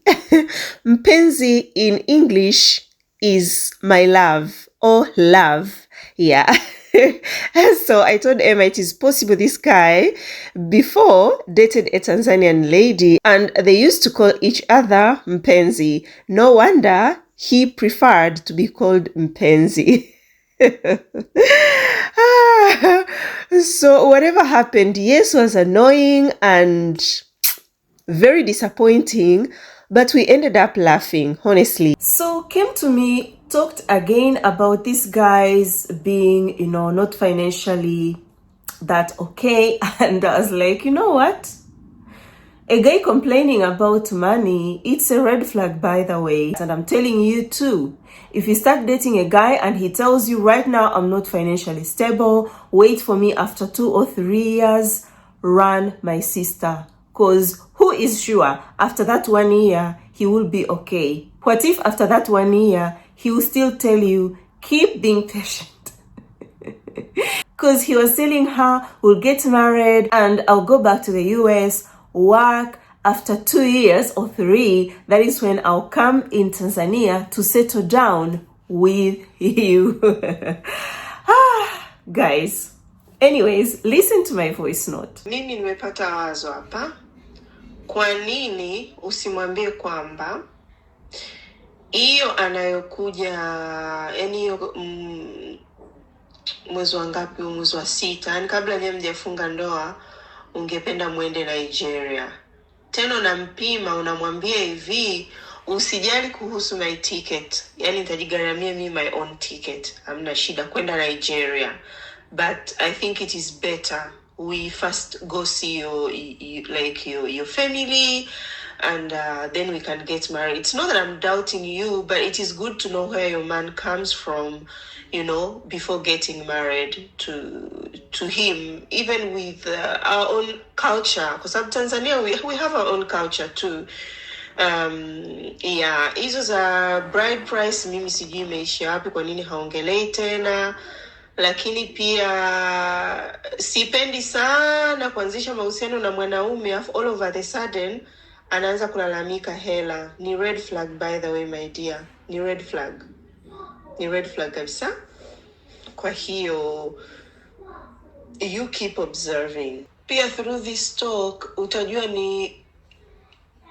Mpenzi in English is my love or love. Yeah. So I told Emma it is possible this guy before dated a Tanzanian lady and they used to call each other mpenzi. No wonder he preferred to be called mpenzi. So whatever happened, yes, was annoying and very disappointing, but we ended up laughing, honestly. So came to me, talked again about these guys being, not financially that okay. And I was like, you know what? A guy complaining about money, it's a red flag, by the way. And I'm telling you too, if you start dating a guy and he tells you right now, I'm not financially stable, wait for me after 2 or 3 years, run, my sister. Because who is sure after that 1 year, he will be okay? What if after that 1 year, he will still tell you, keep being patient? Because he was telling her, we'll get married and I'll go back to the US, work. After 2 years or 3, that is when I'll come in Tanzania to settle down with you. Guys, anyways, listen to my voice note. Mimi nimepata wazo hapa. Kwa nini usimwambie kwamba hiyo anayokuja, yani hiyo mwezi wa ngapi, mwezi wa 6, yani kabla nyinyi mjafunga ndoa, ungependa muende Nigeria. Tena unampima, unamwambia hivi, usijali kuhusu my ticket. Yani nitajigharamia mimi my own ticket. Hamna shida kwenda Nigeria. But I think it is better we first go see your family, and then we can get married. It's not that I'm doubting you, but it is good to know where your man comes from, before getting married to him, even with our own culture. Because in Tanzania, we have our own culture too. Yeah, hizo za bride price mimi sijui imeisha wapi, kwa nini haongelei tena. Lakini pia sipendi sana kuanzisha mahusiano na mwanaume all over the sudden anaanza kulalamika hela. Ni red flag, by the way, my dear. Ni red flag. Ni red flag kabisa. Kwa hiyo, you keep observing. Pia through this talk, utajua ni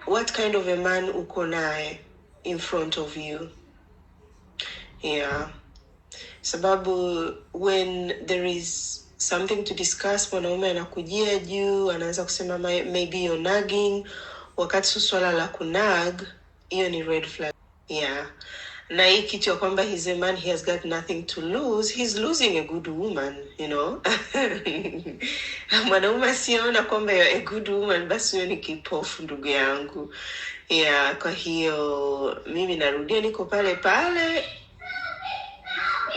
what kind of a man uko naye in front of you. Yeah. Sababu when there is something to discuss, mwanaume anakujia juu, anaanza kusema maybe you're nagging, wakati su swala la kunag, hiyo ni red flag. Yeah. Na hii kitu ya kwamba he's a man, he has got nothing to lose, he's losing a good woman, you know. Mwanaume asiona kwamba you're a good woman, basi huyo ni kipofu, ndugu yangu. Yeah, kwa hiyo mimi narudia, niko pale pale.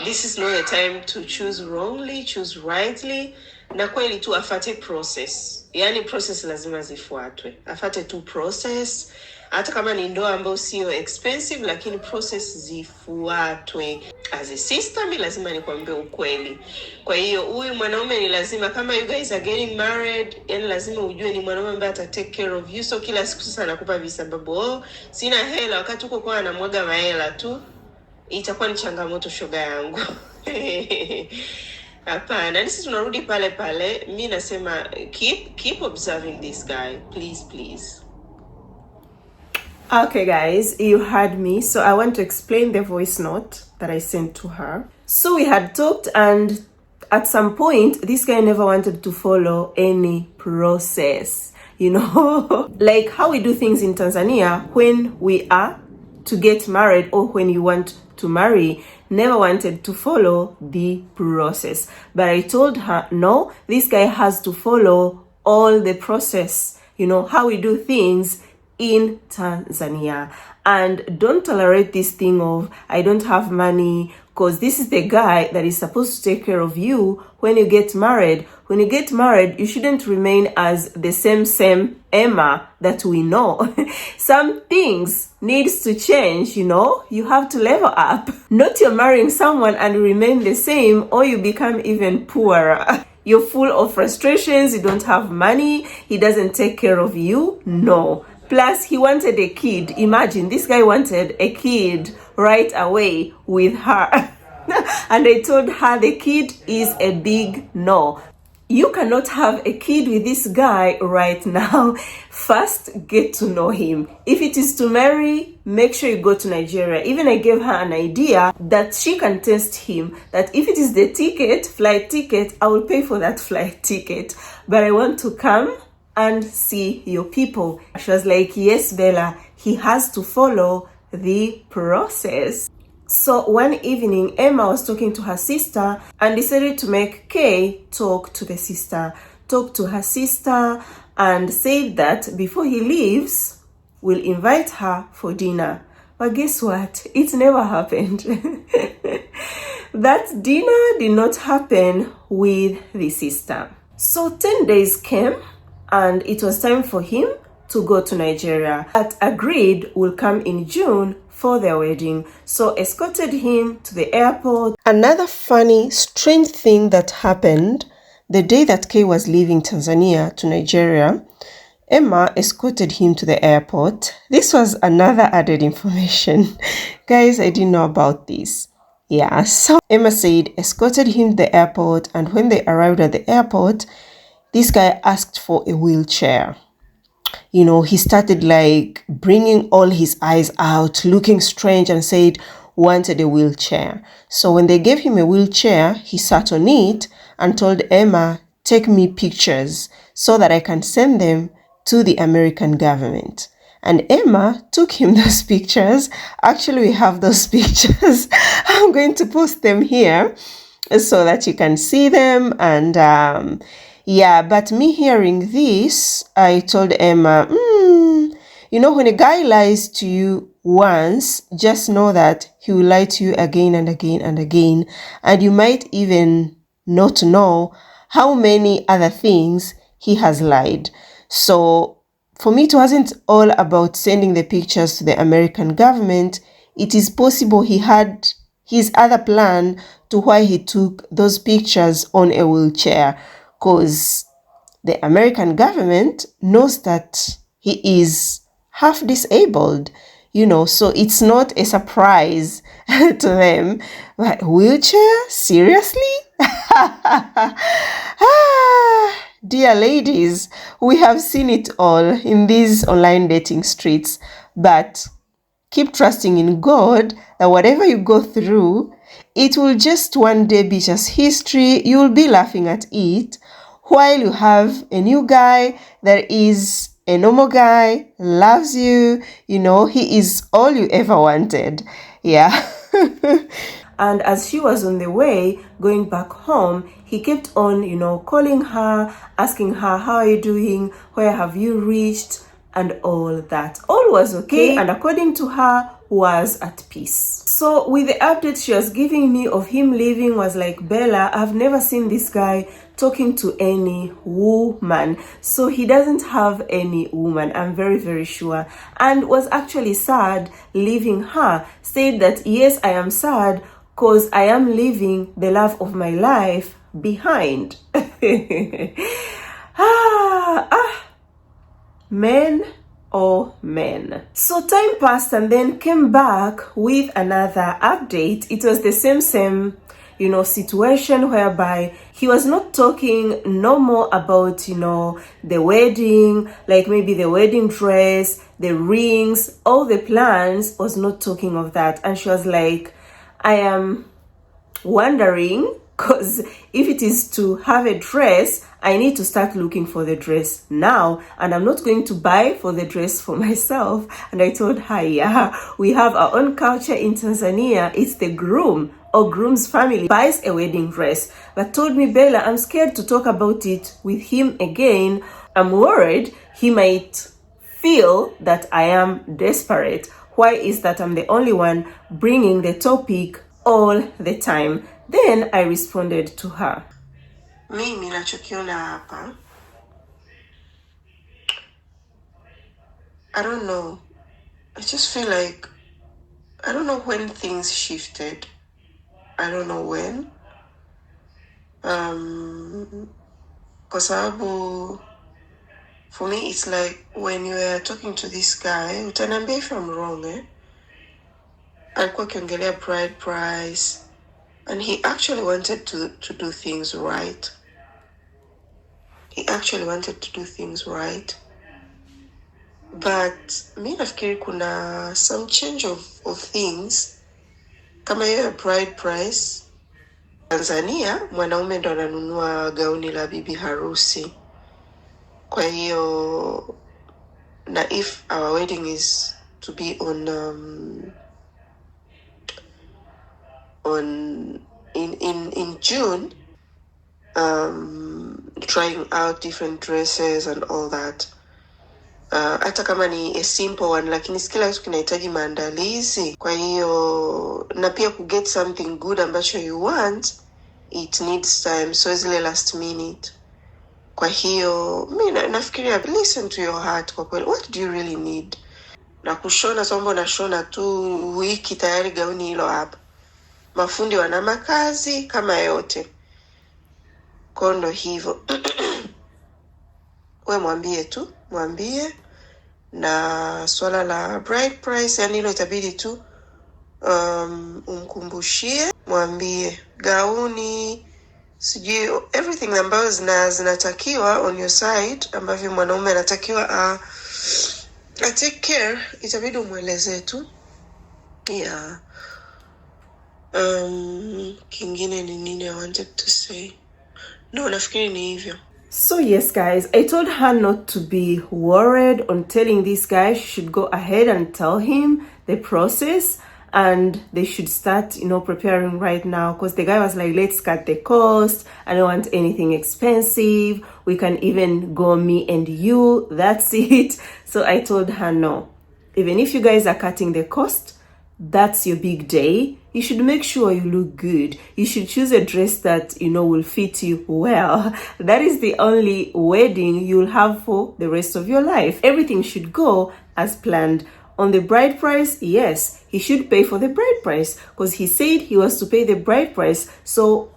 This is not the time to choose wrongly, choose rightly. Na kweli tu afate process. Yani process lazima zifuatwe. Afate tu process. Hata kama ni ndoa ambayo sio expensive, lakini process zifuatwe. As a sister, mi lazima nikwambie ukweli. Kwa hiyo huyu mwanaume ni lazima, kama you guys are getting married, yani lazima ujue ni mwanaume ambaye ata take care of you. So kila siku sasa anakupa visababu, sina hela, wakati uko kwa anamwaga mahela tu, itakuwa ni changamoto, shoga yangu. Hapana, sisi tunarudi pale pale. Mi nasema keep observing this guy, please. Okay guys, you heard me, so I want to explain the voice note that I sent to her. So we had talked, and at some point this guy never wanted to follow any process, you know. Like how we do things in Tanzania when we are to get married or when you want to marry, never wanted to follow the process. But I told her, no, this guy has to follow all the process, you know, how we do things in Tanzania. And don't tolerate this thing of, I don't have money, because this is the guy that is supposed to take care of you when you get married. When you get married, you shouldn't remain as the same Emma that we know. Some things needs to change, you know. You have to level up. Not you're marrying someone and remain the same, or you become even poorer. You're full of frustrations, you don't have money, he doesn't take care of you. No. Plus, he wanted a kid. Imagine, this guy wanted a kid right away with her. And I told her the kid is a big no. You cannot have a kid with this guy right now. First, get to know him. If it is to marry, make sure you go to Nigeria. Even I gave her an idea that she can test him, that if it is the ticket, flight ticket, I will pay for that flight ticket. But I want to come and see your people. She was like, yes, Bella, he has to follow the process. So one evening, Emma was talking to her sister and decided to make Kay talk to the sister, talk to her sister, and said that before he leaves, we'll invite her for dinner. But guess what? It never happened. That dinner did not happen with the sister. So 10 days came, and it was time for him to go to Nigeria. But agreed will come in June for their wedding. So escorted him to the airport. Another funny, strange thing that happened the day that Kay was leaving Tanzania to Nigeria, Emma escorted him to the airport. This was another added information. Guys, I didn't know about this. Yeah, so Emma said escorted him to the airport, and when they arrived at the airport, this guy asked for a wheelchair. You know, he started like bringing all his eyes out, looking strange, and said wanted a wheelchair. So when they gave him a wheelchair, he sat on it and told Emma, take me pictures so that I can send them to the American government. And Emma took him those pictures. Actually, we have those pictures. I'm going to post them here so that you can see them. And yeah, but me hearing this, I told Emma, you know, when a guy lies to you once, just know that he will lie to you again and again and again. And you might even not know how many other things he has lied. So for me, it wasn't all about sending the pictures to the American government. It is possible he had his other plan to why he took those pictures on a wheelchair, because the American government knows that he is half disabled, you know, so it's not a surprise to them. Like, wheelchair? Seriously? Dear ladies, we have seen it all in these online dating streets, but keep trusting in God that whatever you go through, It will just one day be just history. You'll be laughing at it while you have a new guy that is a normal guy, loves you, he is all you ever wanted. Yeah. And as she was on the way going back home, he kept on, calling her, asking her, how are you doing? Where have you reached? And all that. All was okay, and according to her, was at peace. So with the update she was giving me of him leaving, was like, Bella, I've never seen this guy talking to any woman. So he doesn't have any woman, I'm very, very sure. And was actually sad leaving her. Said that, yes, I am sad because I am leaving the love of my life behind. Men or men. So time passed and then came back with another update. It was the same situation whereby he was not talking no more about the wedding, like maybe the wedding dress, the rings, all the plans, was not talking of that. And she was like, I am wondering, because if it is to have a dress, I need to start looking for the dress now, and I'm not going to buy for the dress for myself. And I told her, yeah, we have our own culture in Tanzania. It's the groom or groom's family buys a wedding dress. But told me, Bella, I'm scared to talk about it with him again. I'm worried he might feel that I am desperate. Why is that I'm the only one bringing the topic all the time? Then I responded to her. Mimi nachokiona hapa, I don't know. I just feel like, I don't know when things shifted. I don't know when. Kwa sababu, for me, it's like when you are talking to this guy, utaniambia if I'm wrong, alikuwa akiongelea bride price, and he actually wanted to do things right. He actually wanted to do things right. But mi nafikiri kuna some change of things. Kama hiyo bride price, Tanzania mwanaume ndo ananunua gauni la bibi harusi. Kwa hiyo, na if our wedding is to be in June, trying out different dresses and all that. Hata kama ni a simple one, lakini kila kitu kinahitaji maandalizi. Kwa hiyo, na pia get something good ambacho you want, it needs time. So zile last minute. Kwa hiyo, mi nafikiria, listen to your heart kwa kweli. What do you really need? Na kushona sombo na shona tu wiki tayari gauni hilo hapa. Mafundi wana makazi kama yote. Kondo hivyo. We mwambie. Na swala la bride price, yani hilo itabidi tu umkumbushie, mwambie gauni, sijui everything ambayo zinatakiwa on your side, ambavyo mwanaume anatakiwa take care, itabidi umweleze tu. Yeah. Kingine ni nini I wanted to say? No, nafikiri ni hivyo. So yes, guys, I told her not to be worried on telling this guy. She should go ahead and tell him the process, and they should start, preparing right now, because the guy was like, let's cut the cost. I don't want anything expensive. We can even go me and you. That's it. So I told her, no. Even if you guys are cutting the cost, that's your big day. You should make sure you look good. You should choose a dress that, will fit you well. That is the only wedding you'll have for the rest of your life. Everything should go as planned. On the bride price, yes, he should pay for the bride price, because he said he was to pay the bride price. So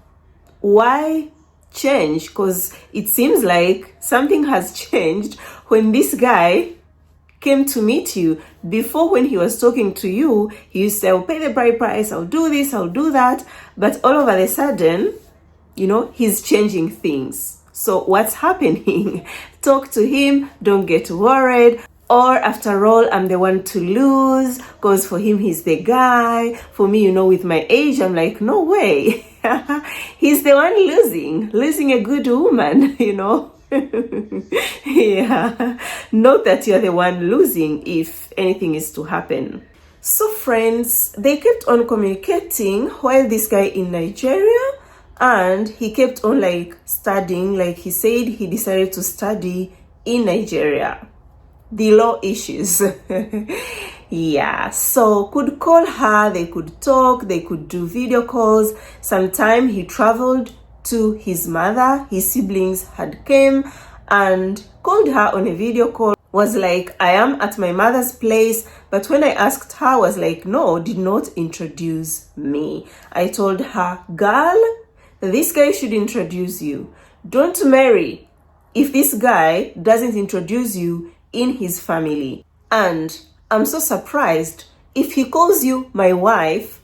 why change? Because it seems like something has changed when this guy came to meet you. Before, when he was talking to you, he used to say, I'll pay the bride price, I'll do this, I'll do that. But all of a sudden, he's changing things. So what's happening? Talk to him, don't get worried. Or after all, I'm the one to lose because for him, he's the guy. For me, with my age, I'm like, no way. He's the one losing a good woman, Yeah, not that you're the one losing if anything is to happen. So friends, they kept on communicating while this guy in Nigeria, and he kept on studying. Like he said, he decided to study in Nigeria. The law issues. Yeah, so could call her, they could talk, they could do video calls. Sometime he traveled to his mother, his siblings had came and called her on a video call, was like, I am at my mother's place. But when I asked her, was like, no, did not introduce me. I told her, girl, this guy should introduce you. Don't marry if this guy doesn't introduce you in his family. And I'm so surprised, if he calls you my wife,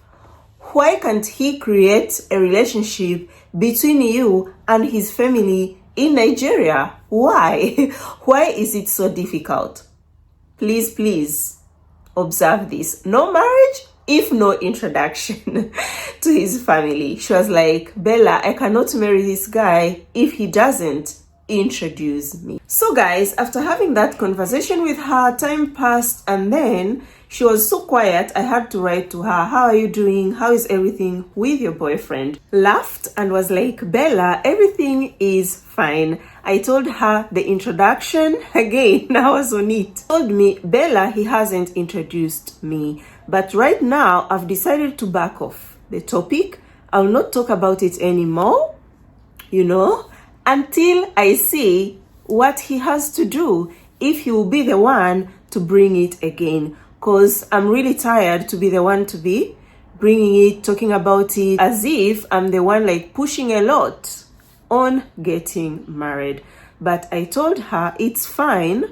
why can't he create a relationship between you and his family in Nigeria? Why? Why is it so difficult? Please observe this. No marriage if no introduction to his family. She was like, Bella, I cannot marry this guy if he doesn't introduce me. So guys, after having that conversation with her, time passed, and then she was so quiet, I had to write to her, how are you doing? How is everything with your boyfriend? Laughed and was like, Bella, everything is fine. I told her the introduction again. I was on it. Told me, Bella, he hasn't introduced me, but right now I've decided to back off the topic. I'll not talk about it anymore, until I see what he has to do, if he will be the one to bring it again. Because I'm really tired to be the one to be bringing it, talking about it, as if I'm the one pushing a lot on getting married. But I told her, it's fine.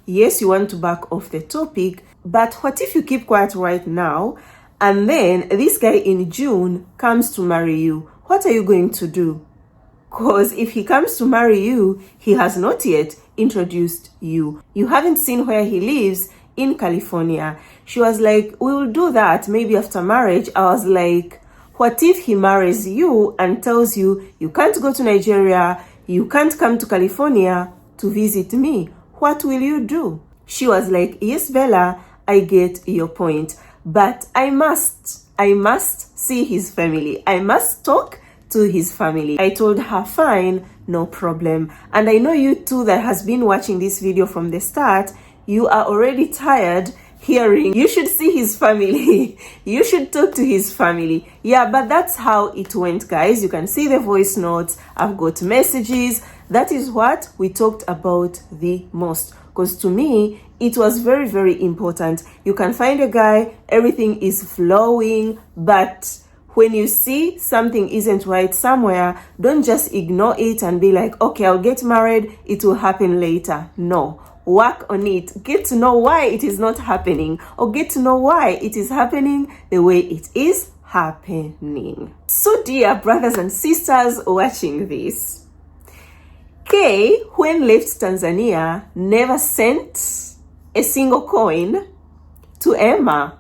Yes, you want to back off the topic, but what if you keep quiet right now, and then this guy in June comes to marry you? What are you going to do? Because if he comes to marry you, he has not yet introduced you. You haven't seen where he lives in California. She was like, we will do that maybe after marriage. I was like, what if he marries you and tells you, you can't go to Nigeria, you can't come to California to visit me? What will you do? She was like, yes, Bella, I get your point, but I must see his family. I must talk to his family. I told her, fine, no problem. And I know you too that has been watching this video from the start, you are already tired hearing you should see his family. You should talk to his family. Yeah, but that's how it went, guys. You can see the voice notes. I've got messages. That is what we talked about the most. Because to me, it was very, very important. You can find a guy, everything is flowing, but when you see something isn't right somewhere, don't just ignore it and be like, okay, I'll get married, it will happen later. No, work on it. Get to know why it is not happening, or get to know why it is happening the way it is happening. So dear brothers and sisters watching this, Kay, when left Tanzania, never sent a single coin to Emma.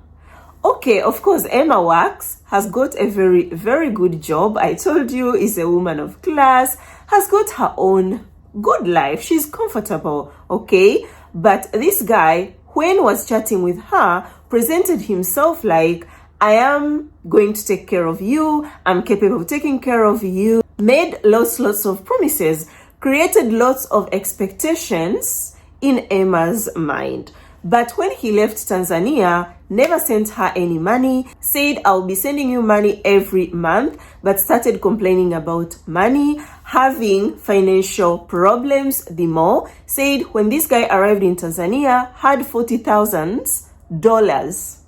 Okay, of course, Emma works, has got a very, very good job. I told you, is a woman of class, has got her own good life. She's comfortable, okay? But this guy, when was chatting with her, presented himself like, I am going to take care of you. I'm capable of taking care of you. Made lots of promises, created lots of expectations in Emma's mind. But when he left Tanzania, never sent her any money, said, I'll be sending you money every month, but started complaining about money, having financial problems the more. Said when this guy arrived in Tanzania, had $40,000,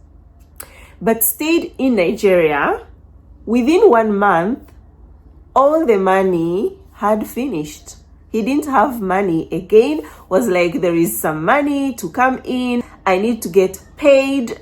but stayed in Nigeria. Within 1 month, all the money had finished. He didn't have money again. Was like, there is some money to come in. I need to get paid.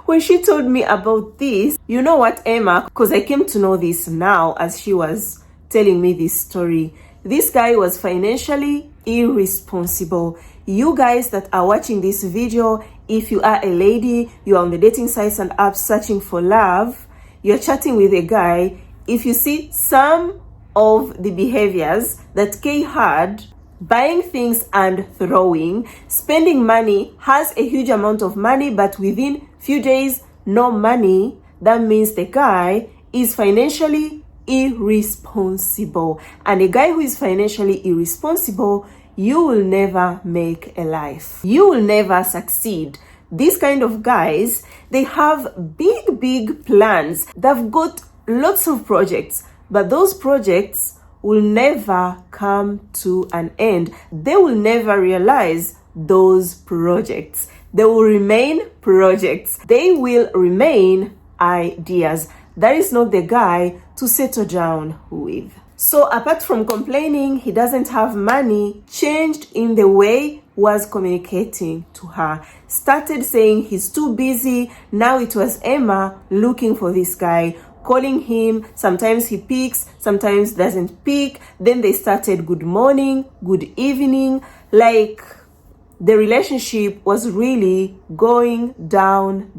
When she told me about this, you know what, Emma, because I came to know this now as she was telling me this story. This guy was financially irresponsible. You guys that are watching this video, if you are a lady, you're on the dating sites and apps searching for love, you're chatting with a guy, if you see some of the behaviors that Kay had, buying things and throwing, spending money, has a huge amount of money, but within few days, no money, that means the guy is financially irresponsible. And a guy who is financially irresponsible, you will never make a life. You will never succeed. These kind of guys, they have big plans. They've got lots of projects, but those projects will never come to an end. They will never realize those projects. They will remain projects. They will remain ideas. That is not the guy to settle down with. So apart from complaining he doesn't have money, changed in the way was communicating to her. Started saying he's too busy. Now it was Emma looking for this guy, calling him. Sometimes he picks, sometimes doesn't pick. Then they started good morning, good evening. Like the relationship was really going down.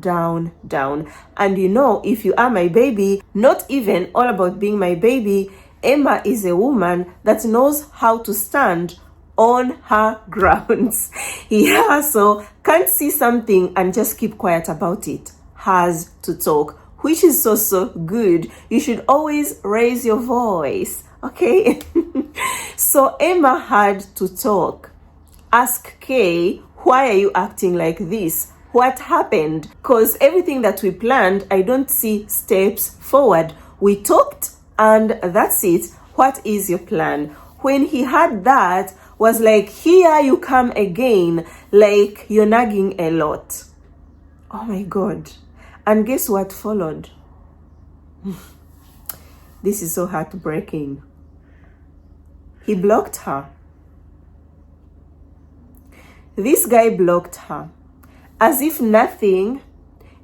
And you know, if you are my baby, not even all about being my baby, Emma is a woman that knows how to stand on her grounds. Yeah, so can't see something and just keep quiet about it. Has to talk, which is so good. You should always raise your voice, okay? So Emma had to talk. Ask Kay, why are you acting like this? What happened? Because everything that we planned, I don't see steps forward. We talked and that's it. What is your plan? When he had that, was like, here you come again, like you're nagging a lot. Oh my God. And guess what followed? This is so heartbreaking. He blocked her. This guy blocked her, as if nothing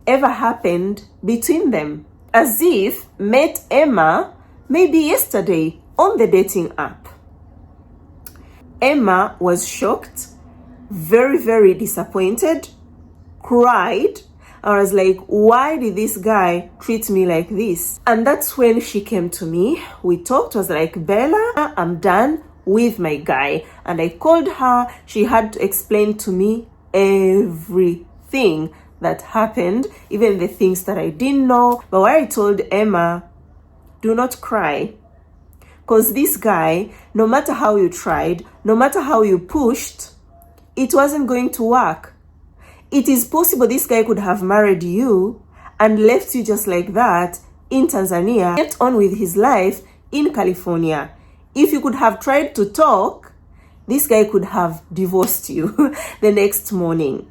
ever happened between them. As if met Emma maybe yesterday on the dating app. Emma was shocked, very disappointed, cried. I was like, why did this guy treat me like this? And that's when she came to me. We talked. Was like, Bella, I'm done with my guy. And I called her. She had to explain to me everything that happened, even the things that I didn't know. But what I told Emma, do not cry. Because this guy, no matter how you tried, no matter how you pushed, it wasn't going to work. It is possible this guy could have married you and left you just like that in Tanzania, kept on with his life in California. If you could have tried to talk, this guy could have divorced you the next morning.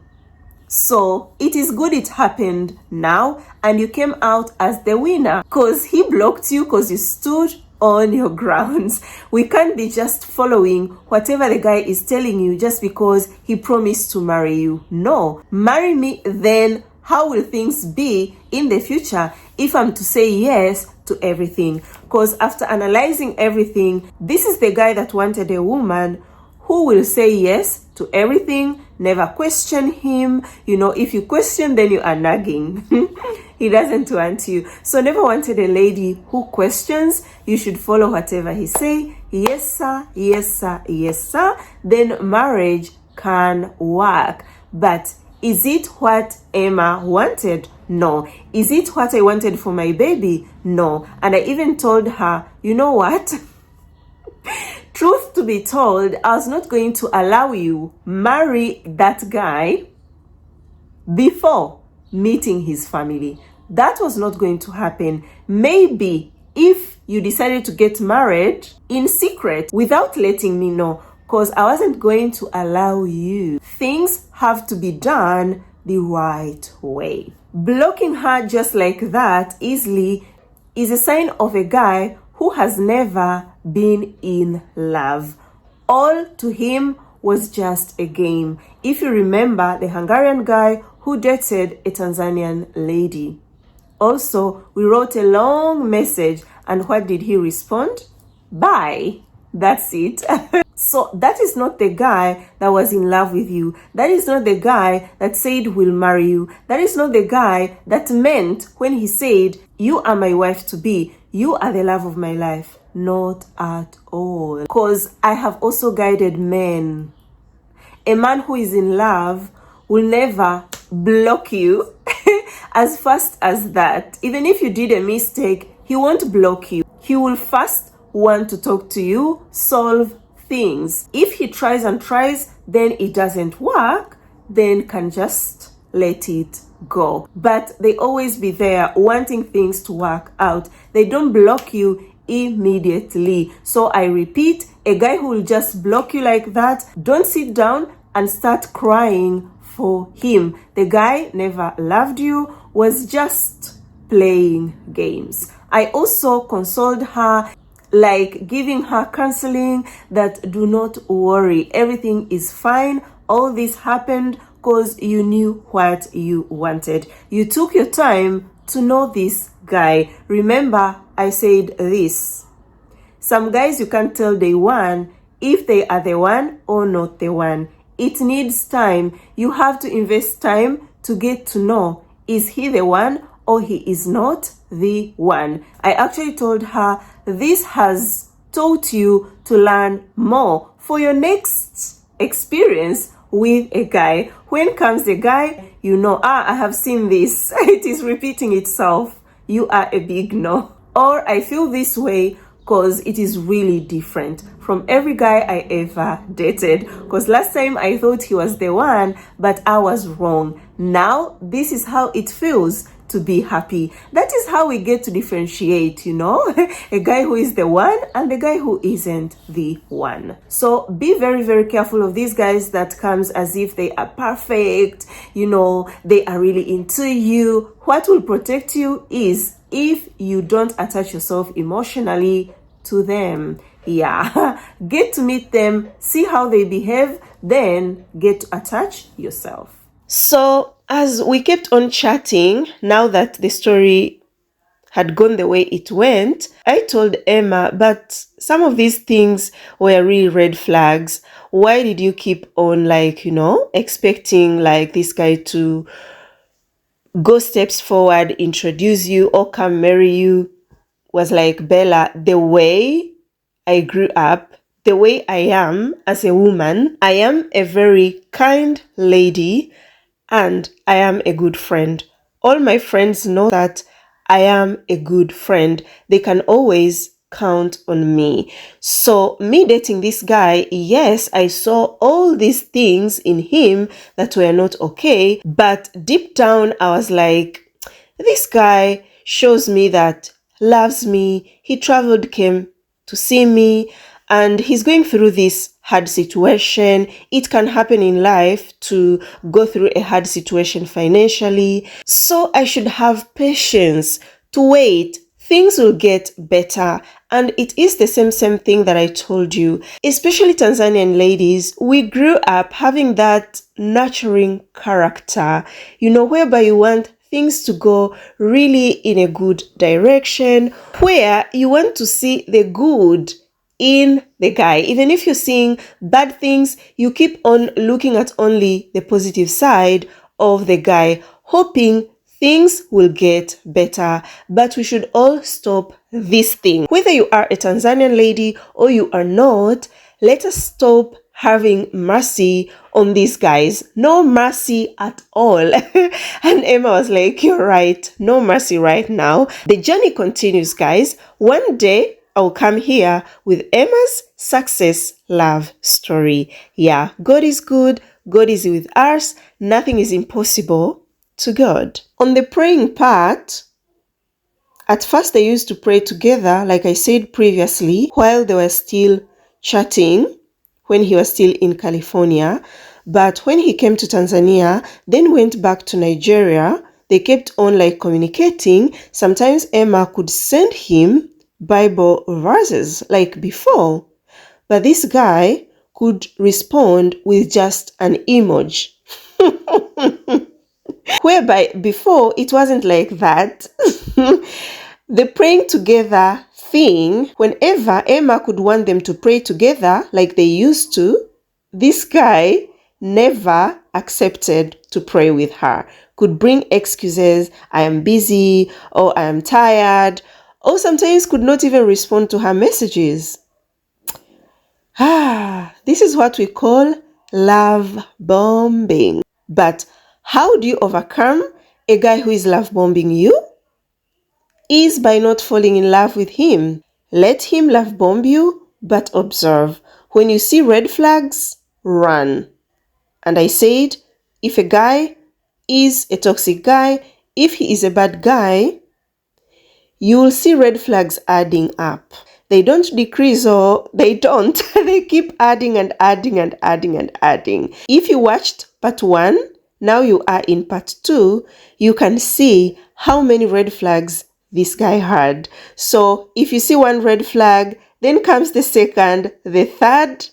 So it is good it happened now and you came out as the winner, because he blocked you because you stood on your grounds. We can't be just following whatever the guy is telling you just because he promised to marry you. No, marry me, then how will things be in the future if I'm to say yes to everything? Because after analyzing everything, this is the guy that wanted a woman who will say yes to everything, never question him. You know, if you question, then you are nagging. He doesn't want you. So never wanted a lady who questions. You should follow whatever he say. Yes, sir. Yes, sir. Yes, sir. Then marriage can work. But is it what Emma wanted? No. Is it what I wanted for my baby? No. And I even told her, you know what? Truth to be told, I was not going to allow you marry that guy before meeting his family. That was not going to happen. Maybe if you decided to get married in secret without letting me know, because I wasn't going to allow you. Things have to be done the right way. Blocking her just like that easily is a sign of a guy who has never been in love. All to him was just a game. If you remember, the Hungarian guy who dated a Tanzanian lady. Also, we wrote a long message, and what did he respond? Bye. That's it. So that is not the guy that was in love with you. That is not the guy that said we'll marry you. That is not the guy that meant when he said, you are my wife to be. You are the love of my life. Not at all. Because I have also guided men. A man who is in love will never block you as fast as that. Even if you did a mistake, he won't block you. He will first want to talk to you, solve things. If he tries and tries, then it doesn't work, then can just let it go. But they always be there wanting things to work out. They don't block you immediately. So I repeat, a guy who will just block you like that, don't sit down and start crying for him. The guy never loved you, was just playing games. I also consoled her, like giving her counseling that do not worry, everything is fine. All this happened because you knew what you wanted. You took your time to know this guy. Remember, I said this. Some guys you can't tell day one if they are the one or not the one. It needs time. You have to invest time to get to know, is he the one or he is not the one. I actually told her this has taught you to learn more for your next experience with a guy. When comes the guy, you know, I have seen this. It is repeating itself. You are a big no. Or I feel this way because it is really different from every guy I ever dated. Because last time I thought he was the one, but I was wrong. Now, this is how it feels to be happy. That is how we get to differentiate, you know, a guy who is the one and the guy who isn't the one. So be very, very careful of these guys that comes as if they are perfect, you know, they are really into you. What will protect you is if you don't attach yourself emotionally to them. Yeah, get to meet them, see how they behave, then get to attach yourself. So as we kept on chatting, now that the story had gone the way it went, I told Emma, but some of these things were really red flags. Why did you keep on, like, you know, expecting like this guy to go steps forward, introduce you or come marry you? Was like, Bella, the way I grew up, the way I am as a woman, I am a very kind lady and I am a good friend. All my friends know that I am a good friend. They can always count on me. So me dating this guy, yes, I saw all these things in him that were not okay. But deep down, I was like, this guy shows me that loves me. He traveled, came to see me, and he's going through this hard situation. It can happen in life to go through a hard situation financially. So I should have patience to wait. Things will get better. And it is the same thing that I told you. Especially Tanzanian ladies, we grew up having that nurturing character, you know, whereby you want things to go really in a good direction, where you want to see the good in the guy. Even if you're seeing bad things, you keep on looking at only the positive side of the guy, hoping things will get better. But we should all stop this thing. Whether you are a Tanzanian lady or you are not, let us stop having mercy on these guys. No mercy at all. And Emma was like, you're right, no mercy right now. The journey continues, guys. One day I'll come here with Emma's success love story. Yeah, God is good. God is with us. Nothing is impossible to God. On the praying part, at first they used to pray together, like I said previously, while they were still chatting, when he was still in California. But when he came to Tanzania, then went back to Nigeria, they kept on like communicating. Sometimes Emma could send him Bible verses like before, but this guy could respond with just an emoji. Whereby before it wasn't like that. The praying together thing, whenever Emma could want them to pray together like they used to, this guy never accepted to pray with her. Could bring excuses, I am busy, or I am tired, or sometimes could not even respond to her messages. This is what we call love bombing. But how do you overcome a guy who is love bombing you? Is by not falling in love with him. Let him love bomb you, but observe. When you see red flags, run. And I said, if a guy is a toxic guy, if he is a bad guy, you will see red flags adding up. They don't decrease, or they don't. They keep adding and adding and adding and adding. If you watched part 1, now you are in part 2, you can see how many red flags this guy had. So if you see one red flag, then comes the second, the third.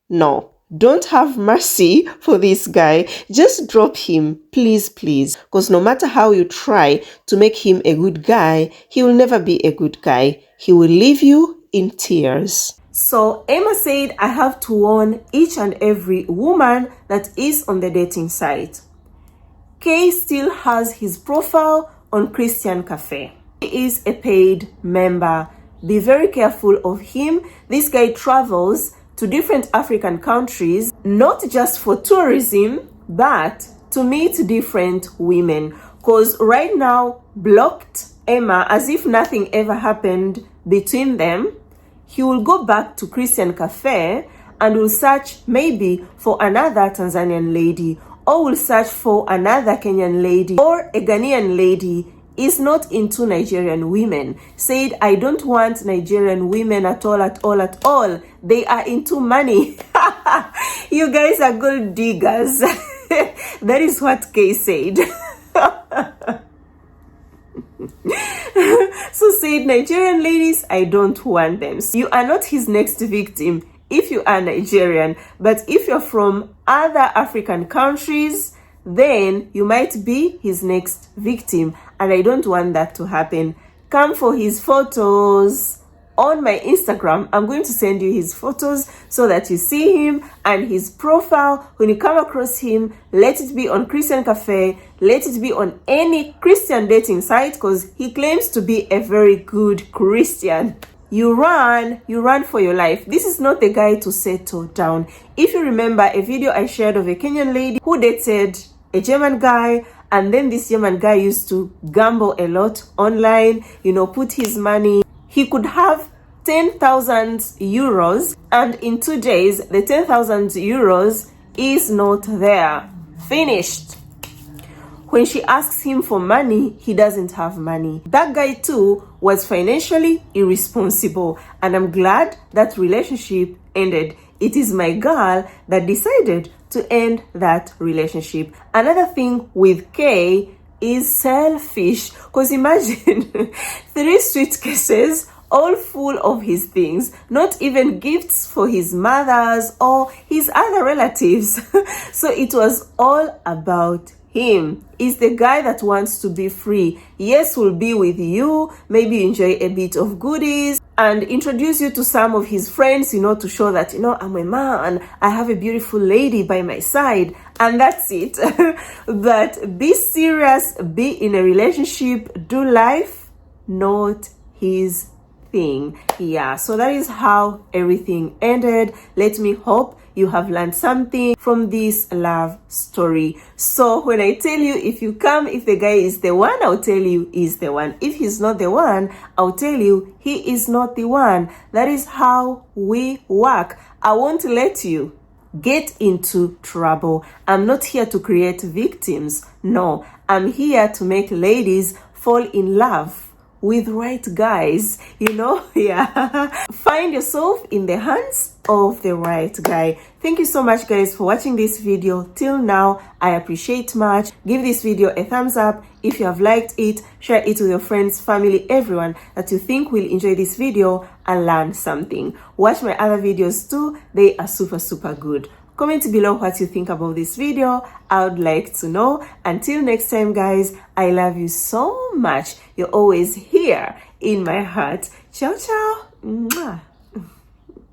No, don't have mercy for this guy. Just drop him, please, please. Because no matter how you try to make him a good guy, he will never be a good guy. He will leave you in tears. So Emma said, I have to warn each and every woman that is on the dating site. Kay still has his profile on Christian Cafe. He is a paid member. Be very careful of him. This guy travels to different African countries, not just for tourism, but to meet different women. Because right now, blocked Emma as if nothing ever happened between them. He will go back to Christian Cafe and will search maybe for another Tanzanian lady, or will search for another Kenyan lady, or a Ghanaian lady. Is not into Nigerian women. Said, I don't want Nigerian women at all, at all, at all. They are into money. You guys are gold diggers. That is what Kay said. So said, Nigerian ladies, I don't want them. You are not his next victim if you are Nigerian. But if you're from other African countries, then you might be his next victim. And I don't want that to happen. Come for his photos on my Instagram. I'm going to send you his photos so that you see him and his profile. When you come across him, let it be on Christian Cafe. Let it be on any Christian dating site, because he claims to be a very good Christian. You run for your life. This is not the guy to settle down. If you remember a video I shared of a Kenyan lady who dated a German guy, and then this German guy used to gamble a lot online, put his money. He could have 10,000 euros, and in 2 days, the 10,000 euros is not there. Finished. When she asks him for money, he doesn't have money. That guy too was financially irresponsible, and I'm glad that relationship ended. It is my girl that decided to end that relationship. Another thing with Kay is selfish, because imagine 3 suitcases all full of his things, not even gifts for his mothers or his other relatives. So it was all about him. Is the guy that wants to be free. Yes, will be with you, maybe enjoy a bit of goodies and introduce you to some of his friends, to show that, I'm a man, I have a beautiful lady by my side, and that's it. But be serious, be in a relationship, do life, not his thing. Yeah, so that is how everything ended. Let me hope you have learned something from this love story. So when I tell you, if the guy is the one, I'll tell you he's the one. If he's not the one, I'll tell you he is not the one. That is how we work. I won't let you get into trouble. I'm not here to create victims. No, I'm here to make ladies fall in love with right guys, yeah. Find yourself in the hands of the right guy. Thank you so much, guys, for watching this video till now. I appreciate much. Give this video a thumbs up if you have liked it. Share it with your friends, family, everyone that you think will enjoy this video and learn something. Watch my other videos too. They are super good. Comment below what you think about this video. I would like to know. Until next time, guys, I love you so much. You're always here in my heart. Ciao, ciao. Mwah.